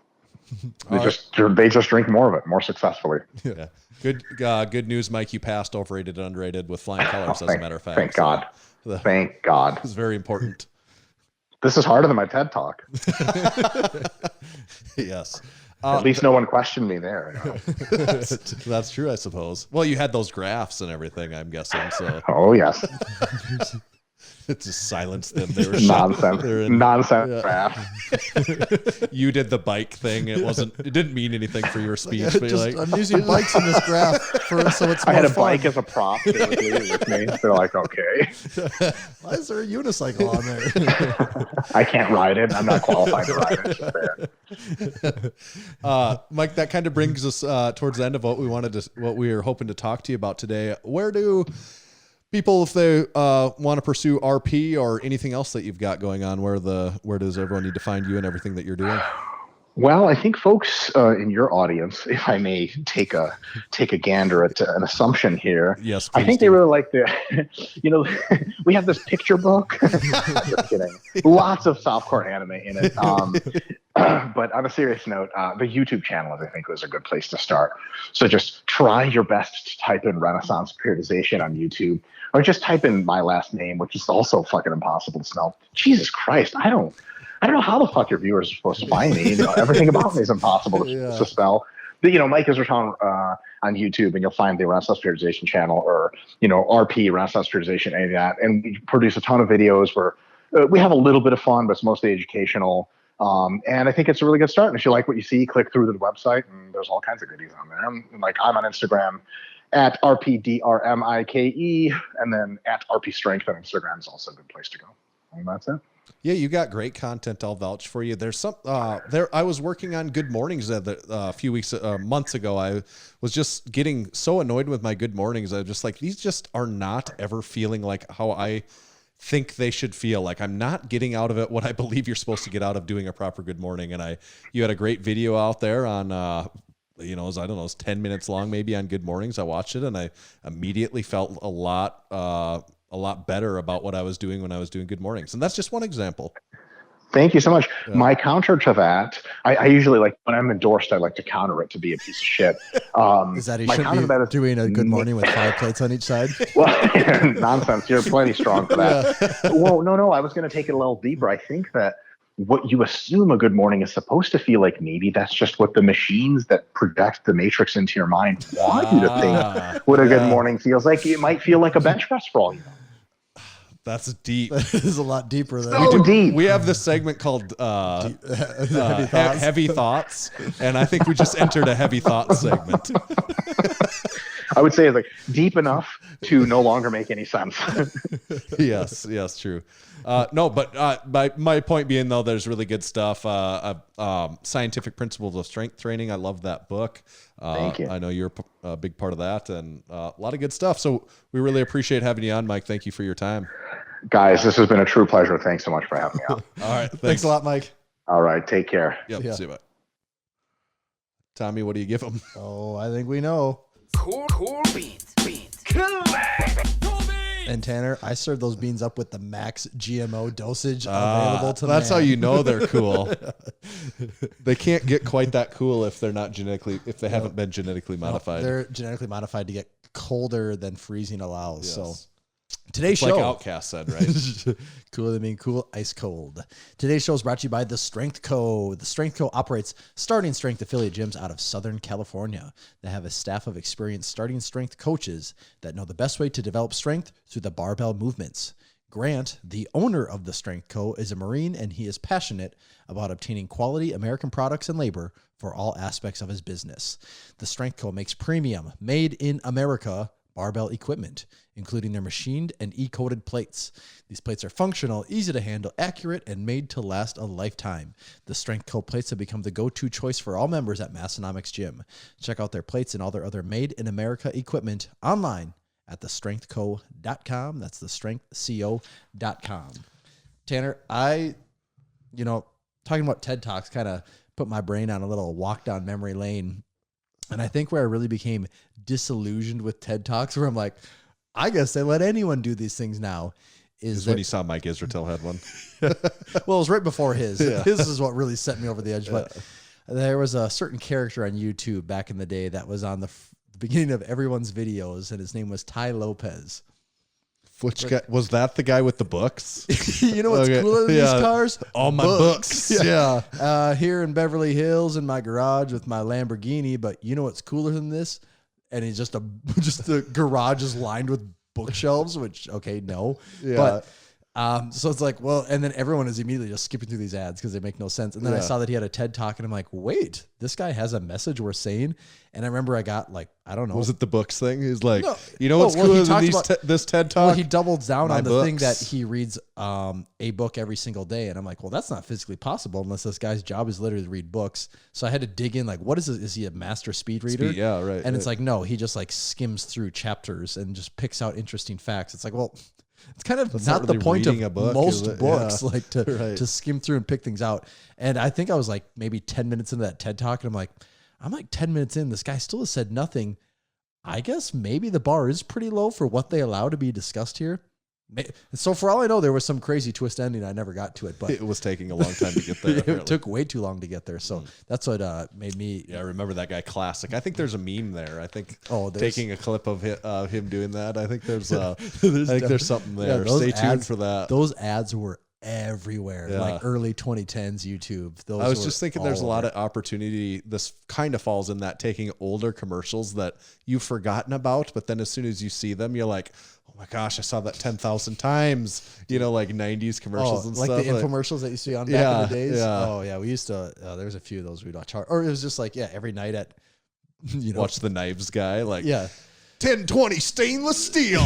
they just drink more of it more successfully. Yeah, good news, Mike. You passed overrated and underrated with flying colors. As a matter of fact, thank God. Thank God. It's very important. This is harder than my TED Talk. Yes. At least no one questioned me there. That's true, I suppose. Well, you had those graphs and everything, I'm guessing. So. Oh, yes. It just silenced them. They were nonsense graph. You did the bike thing. It didn't mean anything for your speech. But I'm using bikes in this graph so it's more I had a fun. bike as a prop physically with me. They're like, okay. Why is there a unicycle on there? I can't ride it. I'm not qualified to ride it. It's just there. Mike, that kind of brings us towards the end of what we were hoping to talk to you about today. Where do people, if they want to pursue RP or anything else that you've got going on, where does everyone need to find you and everything that you're doing? Well, I think folks in your audience, if I may take a gander at an assumption here, Yes, I think they really like the, we have this picture book. Just kidding. Lots of softcore anime in it. But on a serious note, the YouTube channel, I think, was a good place to start. So just try your best to type in Renaissance periodization on YouTube, or just type in my last name, which is also fucking impossible to spell. Jesus Christ, I don't know how the fuck your viewers are supposed to find me. Everything about me is impossible to spell. But, Mike Israetel on YouTube, and you'll find the Renaissance Periodization channel, or, RP, Renaissance Periodization, any of that. And we produce a ton of videos where we have a little bit of fun, but it's mostly educational. And I think it's a really good start. And if you like what you see, click through to the website, and there's all kinds of goodies on there. I'm on Instagram at RPDRMIKE, and then at RP Strength on Instagram is also a good place to go. And that's it. Yeah, you got great content. I'll vouch for you. There's some I was working on Good Mornings a few months ago. I was just getting so annoyed with my Good Mornings. I was just like, these just are not ever feeling like how I think they should feel. Like, I'm not getting out of it what I believe you're supposed to get out of doing a proper Good Morning. And you had a great video out there on, it was 10 minutes long, maybe, on Good Mornings. I watched it and I immediately felt a lot better about what I was doing when I was doing Good Mornings. And that's just one example. Thank you so much. Yeah. My counter to that, I usually when I'm endorsed, I like to counter it to be a piece of shit. Is that he shouldn't be doing a Good Morning with 5 plates on each side? Well, nonsense. You're plenty strong for that. Yeah. Well, no. I was going to take it a little deeper. I think that what you assume a Good Morning is supposed to feel like, maybe that's just what the machines that project the matrix into your mind want you to think what a Good Morning feels like. It might feel like a bench press for all you know. That's deep. That is a lot deeper than so deep. We have this segment called Heavy Thoughts, and I think we just entered a Heavy Thoughts segment. I would say it's deep enough to no longer make any sense. Yes, true. My point being, though, there's really good stuff. Scientific Principles of Strength Training. I love that book. Thank you. I know you're a big part of that, and a lot of good stuff. So we really appreciate having you on, Mike. Thank you for your time. Guys, this has been a true pleasure. Thanks so much for having me on. All right. Thanks a lot, Mike. All right. Take care. Yep. See you, bye. Tommy, what do you give them? Oh, I think we know. Cool beans. Cool beans. And Tanner, I serve those beans up with the max GMO dosage available to That's how you know they're cool. They can't get quite that cool if they're not haven't been genetically modified. They're genetically modified to get colder than freezing allows. Yes. So today's show, like Outcast said, right? Cooler than being cool, ice cold. Today's show is brought to you by The Strength Co. The Strength Co. operates starting strength affiliate gyms out of Southern California. They have a staff of experienced starting strength coaches that know the best way to develop strength through the barbell movements. Grant, the owner of The Strength Co., is a Marine, and he is passionate about obtaining quality American products and labor for all aspects of his business. The Strength Co. makes premium, made in America barbell equipment, including their machined and E-coated plates. These plates are functional, easy to handle, accurate, and made to last a lifetime. The Strength Co. plates have become the go-to choice for all members at Massenomics Gym. Check out their plates and all their other made-in-America equipment online at thestrengthco.com. That's thestrengthco.com. Tanner, talking about TED Talks kind of put my brain on a little walk down memory lane. And I think where I really became disillusioned with TED Talks, where I'm like, I guess they let anyone do these things now, is when you saw Mike Israetel had one. Well, it was right before his. Yeah. His is what really set me over the edge. But there was a certain character on YouTube back in the day that was on the beginning of everyone's videos, and his name was Ty Lopez. Which guy was that? The guy with the books? You know what's cooler than these cars? All my books. Yeah. Here in Beverly Hills in my garage with my Lamborghini. But you know what's cooler than this? And he's just the garage is lined with bookshelves. Which no. Yeah. But so it's like, well, and then everyone is immediately just skipping through these ads because they make no sense. And then I saw that he had a TED Talk, and I'm like, wait, this guy has a message worth saying. And I remember I got I don't know. Was it the books thing? He's like, what's cooler than this TED Talk? Well, he doubled down on the thing that he reads a book every single day. And I'm like, well, that's not physically possible unless this guy's job is literally to read books. So I had to dig in, what is this? Is he a master speed reader? Yeah, right. And it's no, he just skims through chapters and just picks out interesting facts. It's like, well, It's kind of That's not the really point of reading a book, most is it? books, Yeah. like to Right. to skim through and pick things out. And I think I was like maybe 10 minutes into that TED Talk, and I'm like 10 minutes in. This guy still has said nothing. I guess maybe the bar is pretty low for what they allow to be discussed here. So for all I know, there was some crazy twist ending. I never got to it, but It was taking a long time to get there. it apparently. took way too long to get there. So that's what made me. Yeah, I remember that guy Classic. I think there's a meme there. I think Oh, there's- taking a clip of him doing that. I think there's there's something Yeah, there. those Stay tuned ads- for that. Those ads were everywhere, Yeah. like early 2010s YouTube. Those I was were just thinking all there's a lot over. of opportunity. This kind of falls in that taking older commercials that you've forgotten about, but then as soon as you see them, you're like, oh my gosh, I saw that 10,000 times, like 90s commercials and like stuff. the infomercials that you see on back Yeah, in the days. yeah. Oh yeah, we used to. There's a few of those we'd watch, or it was just like every night at, Watch the knives guy, like yeah. 1020 stainless steel.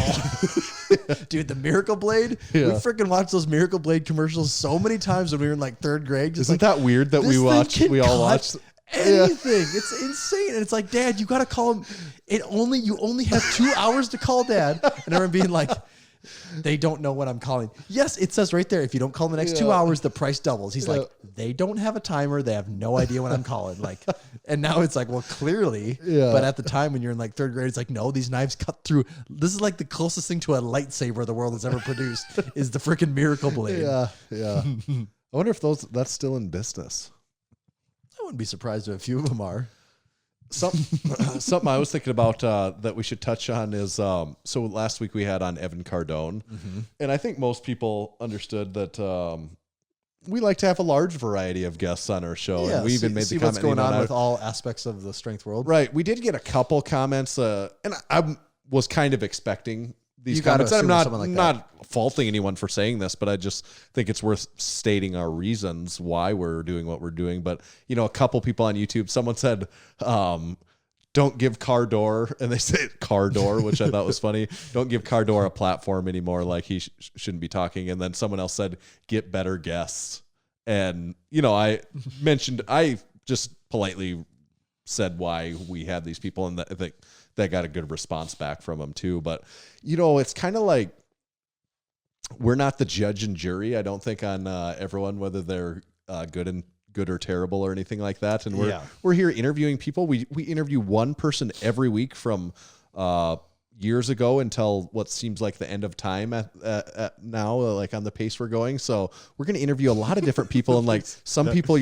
Dude, the Miracle Blade. Yeah. We freaking watched those Miracle Blade commercials so many times when we were in like third grade. Just Isn't like, that weird that this we thing watch? can We all cut watched. anything. It's insane. And it's like, Dad, you got to call him. You only have 2 hours to call Dad. And everyone being like, they don't know what I'm calling. Yes, it says right there, if you don't call in the next 2 hours, the price doubles. He's like, they don't have a timer. They have no idea what I'm calling. Like, and now it's like, well, clearly. Yeah. But at the time when you're in like third grade, it's like, no, these knives cut through. This is like the closest thing to a lightsaber the world has ever produced is the freaking Miracle Blade. Yeah, yeah. I wonder if that's still in business. I wouldn't be surprised if a few of them are. Something I was thinking about that we should touch on is so last week we had on Evan Cardone, and I think most people understood that we like to have a large variety of guests on our show, and we even made see the what's comment going on and with all aspects of the strength world. right. We did get a couple comments, and I was kind of expecting these You gotta comments. And I'm assume not someone like not faulting anyone for saying this, but I just think it's worth stating our reasons why we're doing what we're doing. But a couple people on YouTube, someone said, don't give Cardor, and they say Cardor, which I thought was funny. Don't give Cardor a platform anymore. Like he shouldn't be talking. And then someone else said, get better guests. And, I mentioned, I just politely said why we had these people, and I think that got a good response back from them too. But, it's kind of like, we're not the judge and jury, I don't think, on everyone, whether they're good or terrible or anything like that. And we're here interviewing people. We interview one person every week from years ago until what seems like the end of time at now, like on the pace we're going. So we're going to interview a lot of different people, and like some people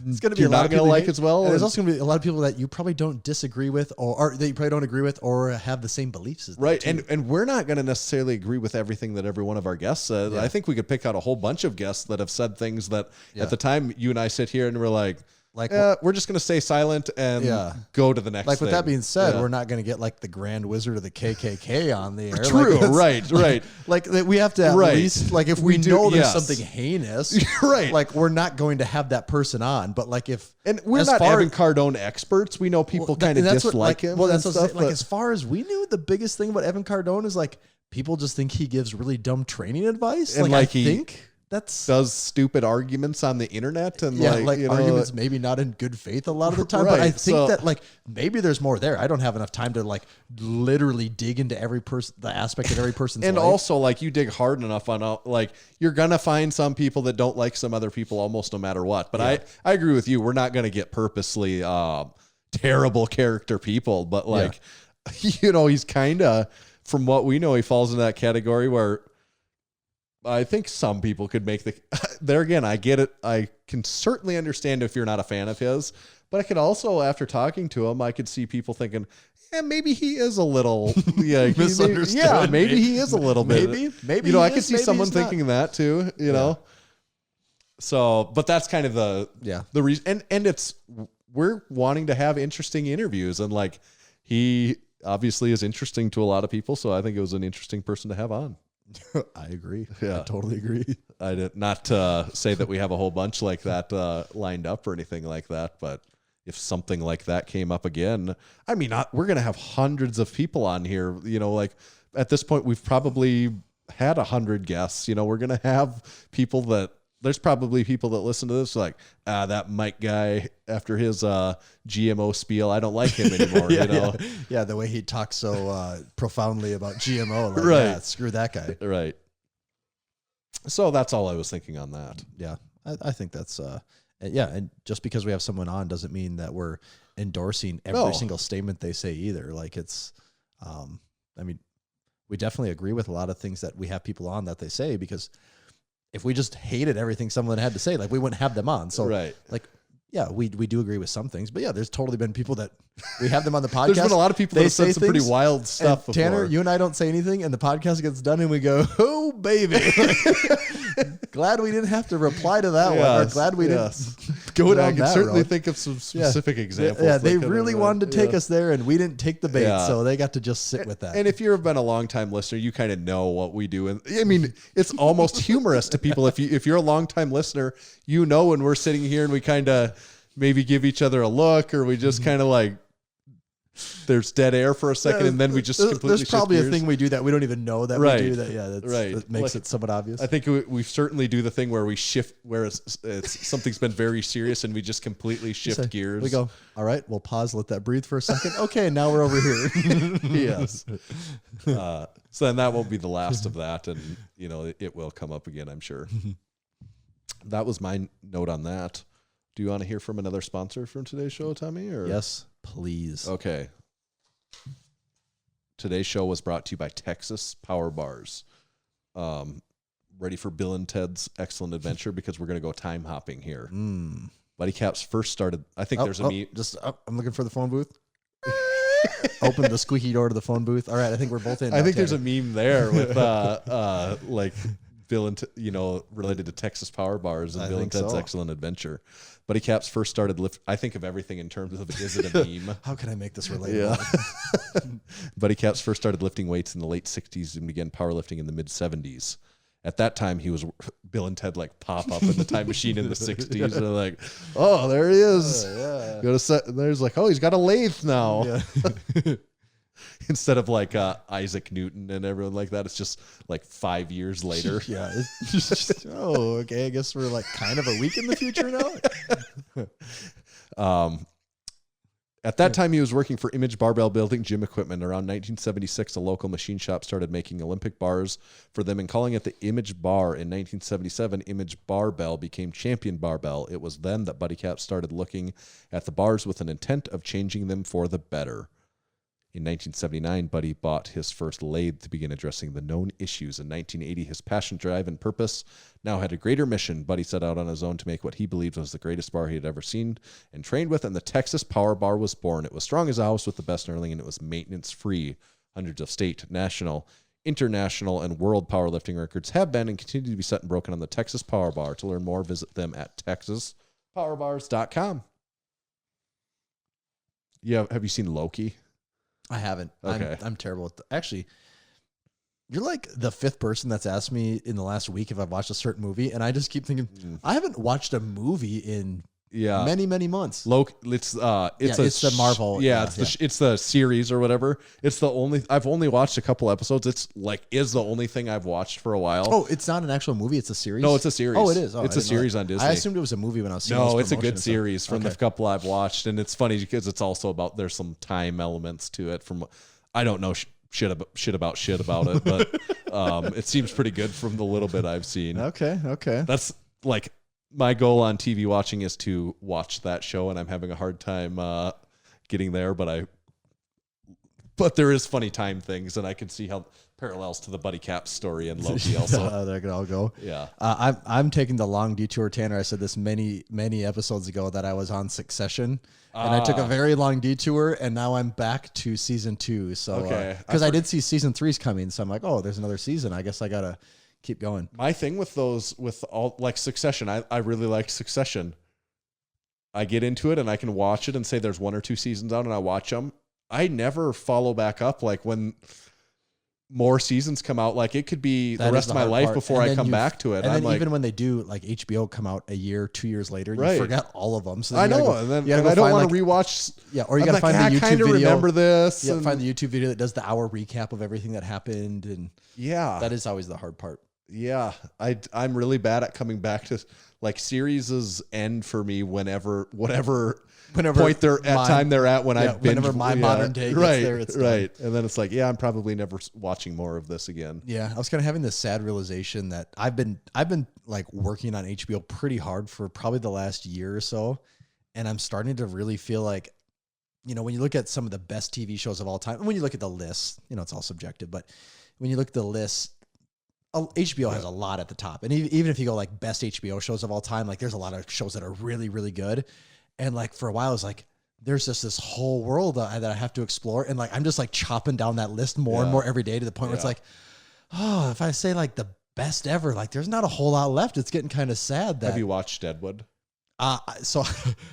it's going to be a lot not of going to people like you hate, as well. and there's also going to be a lot of people that you probably don't disagree with, or that you probably don't agree with, or have the same beliefs as them, right. too. And we're not going to necessarily agree with everything that every one of our guests said. Yeah. I think we could pick out a whole bunch of guests that have said things that at the time you and I sit here and we're like, we're just going to stay silent and go to the next Like, with thing. that being said, we're not going to get like the Grand Wizard of the KKK on the air. True, Like, right. Like we have to at least, like, if we do, know there's yes. something heinous, Right. like, we're not going to have that person on. But like, And we're as not far Evan Cardone experts. We know people kind of dislike him. Well, and that's what I'm stuff. saying. Like, but- as far as we knew, the biggest thing about Evan Cardone is like people just think he gives really dumb training advice. And, like, like, I he think that's does stupid arguments on the internet and arguments maybe not in good faith a lot of the time. But I Right, think so- that like maybe there's more there. I don't have enough time to like literally dig into every person, the aspect of every person's and life. also, like, you dig hard enough on like you're gonna find some people that don't like some other people almost no matter what. But I agree with you. We're not gonna get purposely terrible character people, but like he's kind of, from what we know, he falls in that category where I think some people could make there again, I get it. I can certainly understand if you're not a fan of his, but I could also, after talking to him, I could see people thinking, maybe he is a little misunderstood. Maybe he is a little bit. Maybe I he could is, see maybe someone he's not. thinking that too, know. So, but that's kind of the reason, and it's, we're wanting to have interesting interviews, and like he obviously is interesting to a lot of people, so I think it was an interesting person to have on. I agree. Yeah. I totally agree. I did not say that we have a whole bunch like that lined up or anything like that, but if something like that came up again, I mean, we're going to have hundreds of people on here. Like at this point, we've probably had 100 guests. We're going to have people that there's probably people that listen to this like, that Mike guy after his GMO spiel, I don't like him anymore. yeah, you know, yeah, the way he talks so profoundly about GMO, like, Right. yeah, screw that guy. right. So that's all I was thinking on that. Yeah, I think that's yeah, and just because we have someone on doesn't mean that we're endorsing every No. single statement they say either. Like it's, I mean, we definitely agree with a lot of things that we have people on that they say, because if we just hated everything someone had to say, like we wouldn't have them on. So Right. like, yeah, we do agree with some things, but yeah, there's totally been people that we have them on the podcast. There's been a lot of people that have said some pretty wild stuff And Tanner, before. you and I don't say anything, and the podcast gets done, and we go, "Oh, baby!" Glad we didn't have to reply to that one. Or Yes, glad we yes. didn't go I down can that certainly road. think of some specific examples. Yeah, they that could really have wanted to been- take us there, and we didn't take the bait, Yeah. so they got to just sit with that. And if you've been a long time listener, you kind of know what we do. And I mean, it's almost humorous to people. If you're a long time listener, you know when we're sitting here and we kind of maybe give each other a look, or we just kind of like there's dead air for a second, and then we just completely There's shift probably a gears. thing we do that we don't even know that Right. we do. That that's, Right. that makes Like, it somewhat obvious. I think we certainly do the thing where we shift, where it's something's been very serious, and we just completely shift So gears. We go, all right, we'll pause, let that breathe for a second. Okay, now we're over here. Yes. So then that won't be the last of that, and it will come up again, I'm sure. That was my note on that. Do you want to hear from another sponsor from today's show, Tommy? Or? Yes, please. Okay. Today's show was brought to you by Texas Power Bars. Ready for Bill and Ted's Excellent Adventure, because we're going to go time hopping here. Buddy Caps first started. I think there's a meme. I'm looking for the phone booth. Open the squeaky door to the phone booth. All right, I think we're both in. I think there's a meme there with like Bill and related to Texas Power Bars and I Bill and think Ted's so. Excellent Adventure. Buddy Caps first started I think of everything in terms of, is it a meme? How can I make this relatable? Yeah. Buddy Caps first started lifting weights in the late 60s and began powerlifting in the mid 70s. At that time, he was Bill and Ted like pop up in the time machine in the 60s. And they're like, oh, there he is. Yeah. Go to set. And there's like, oh, he's got a lathe now. Yeah. Instead of like Isaac Newton and everyone like that, it's just like 5 years later. Yeah. It's just, oh, okay. I guess we're like kind of a week in the future now. At that time, he was working for Image Barbell Building Gym Equipment. Around 1976, a local machine shop started making Olympic bars for them and calling it the Image Bar. In 1977, Image Barbell became Champion Barbell. It was then that Buddy Cap started looking at the bars with an intent of changing them for the better. In 1979, Buddy bought his first lathe to begin addressing the known issues. In 1980, his passion, drive, and purpose now had a greater mission. Buddy set out on his own to make what he believed was the greatest bar he had ever seen and trained with, and the Texas Power Bar was born. It was strong as a house with the best knurling, and it was maintenance-free. Hundreds of state, national, international, and world powerlifting records have been and continue to be set and broken on the Texas Power Bar. To learn more, visit them at texaspowerbars.com. Yeah, have you seen Loki? I haven't. Okay. I'm terrible at actually. You're like the fifth person that's asked me in the last week if I've watched a certain movie, and I just keep thinking I haven't watched a movie in many months. Loki, it's the Marvel. It's the series or whatever. I've only watched a couple episodes. It's like is the only thing I've watched for a while. Oh, it's not an actual movie. It's a series. No, it's a series. Oh, it is. Oh, it's a series on Disney. I assumed it was a movie when I was seeing. No, it's a good series from the couple I've watched, and it's funny because it's also about there's some time elements to it. From I don't know shit about it, but it seems pretty good from the little bit I've seen. Okay. That's like my goal on TV watching is to watch that show, and I'm having a hard time getting there. But there is funny time things, and I can see how parallels to the Buddy Cap story and Loki also. There can all go. Yeah. I'm taking the long detour, Tanner. I said this many episodes ago that I was on Succession, and I took a very long detour, and now I'm back to season 2. So, Okay. because I did see season 3's coming, so I'm like, oh, there's another season. I guess I gotta keep going. My thing with those, with all like Succession, I really like Succession. I get into it and I can watch it and say there's 1 or 2 seasons out and I watch them. I never follow back up. Like when more seasons come out, like it could be the rest of my life before I come back to it. And I'm then like, even when they do like HBO come out a year, 2 years later, you Right. forget all of them. So I then you know, gotta go- and you gotta then I go don't find, want to like, rewatch. Yeah, or you I'm gotta like, find the I YouTube kind of video. remember this. Yeah, and find the YouTube video that does the hour recap of everything that happened, and yeah, that is always the hard part. Yeah, I'm really bad at coming back to like series end for me whenever point they're at time they're at when I binge. Whenever my modern day gets right, there, it's right. done. And then it's like, yeah, I'm probably never watching more of this again. Yeah, I was kind of having this sad realization that I've been like working on HBO pretty hard for probably the last year or so, and I'm starting to really feel like, you know, when you look at some of the best TV shows of all time, and when you look at the list, you know, it's all subjective, but when you look at the list, HBO has a lot at the top. And even if you go like best HBO shows of all time, like there's a lot of shows that are really, really good. And like for a while, I was like, there's just this whole world that I have to explore. And like, I'm just like chopping down that list more and more every day to the point where it's like, oh, if I say like the best ever, like there's not a whole lot left. It's getting kind of sad. Have you watched Deadwood? So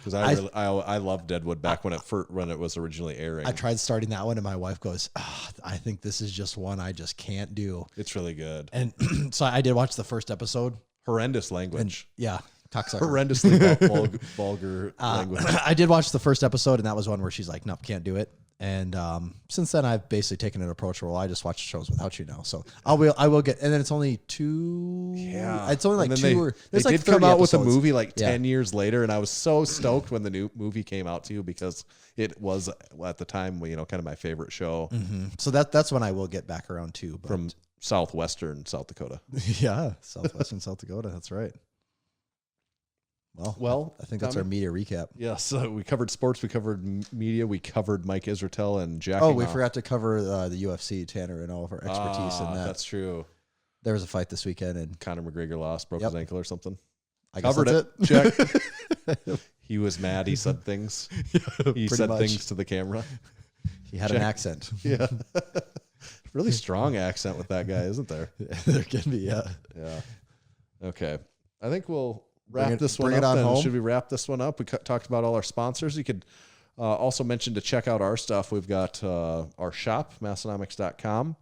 because I loved Deadwood back when it was originally airing. I tried starting that one, and my wife goes, I think this is just one I just can't do. It's really good. And so I did watch the first episode. Horrendous language. Cocksucker. vulgar language. I did watch the first episode, and that was one where she's like, nope, can't do it. And since then, I've basically taken an approach where I just watch shows without you now. So I will get, and then it's only two. Yeah, it's only like two. They like did come out episodes. with a movie like 10 years later, and I was so stoked when the new movie came out too, because it was at the time, you know, kind of my favorite show. Mm-hmm. So that's when I will get back around too. But. From southwestern South Dakota. Yeah, southwestern South Dakota. That's right. Well, I think that's our media recap. Yeah, so we covered sports, we covered media, we covered Mike Israetel and Jack. Oh, we forgot to cover the UFC, Tanner, and all of our expertise in that. That's true. There was a fight this weekend, and Conor McGregor lost, broke his ankle or something. I covered it. Check. He was mad. He said things. He said things to the camera. He had an accent. Yeah. Really strong accent with that guy, isn't there? There can be, yeah. Yeah. Okay. I think we'll wrap this one up. Then. Should we wrap this one up? We talked about all our sponsors. You could also mention to check out our stuff. We've got our shop, Massenomics.com.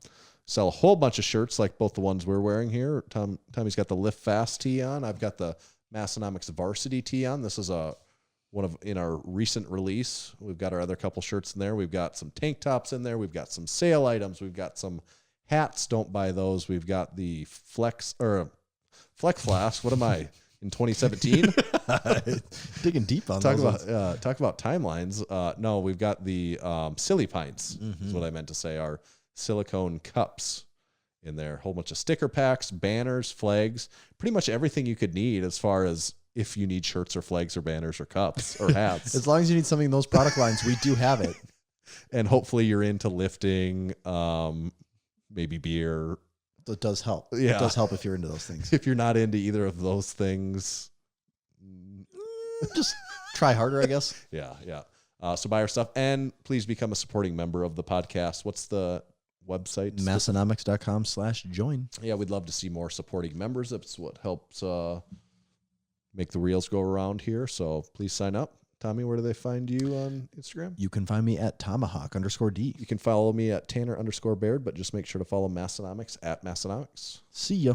Sell a whole bunch of shirts like both the ones we're wearing here. Tommy's got the Lift Fast tee on. I've got the Massenomics Varsity tee on. This is in our recent release. We've got our other couple shirts in there. We've got some tank tops in there. We've got some sale items. We've got some hats. Don't buy those. We've got the Flex Flask. What am I in 2017? Digging deep on talk those. Talk about timelines. No, we've got the Silly Pints. Is what I meant to say. Our silicone cups in there. A whole bunch of sticker packs, banners, flags, pretty much everything you could need as far as if you need shirts or flags or banners or cups or hats. As long as you need something in those product lines, we do have it. And hopefully you're into lifting, maybe beer. It does help. Yeah. It does help if you're into those things. If you're not into either of those things, just try harder, I guess. Yeah. So buy our stuff, and please become a supporting member of the podcast. What's the website? Massenomics.com/join. Yeah, we'd love to see more supporting members. That's what helps make the reels go around here. So please sign up. Tommy, where do they find you on Instagram? You can find me at Tomahawk_D. You can follow me at Tanner_Baird, but just make sure to follow Massenomics at Massenomics. See ya.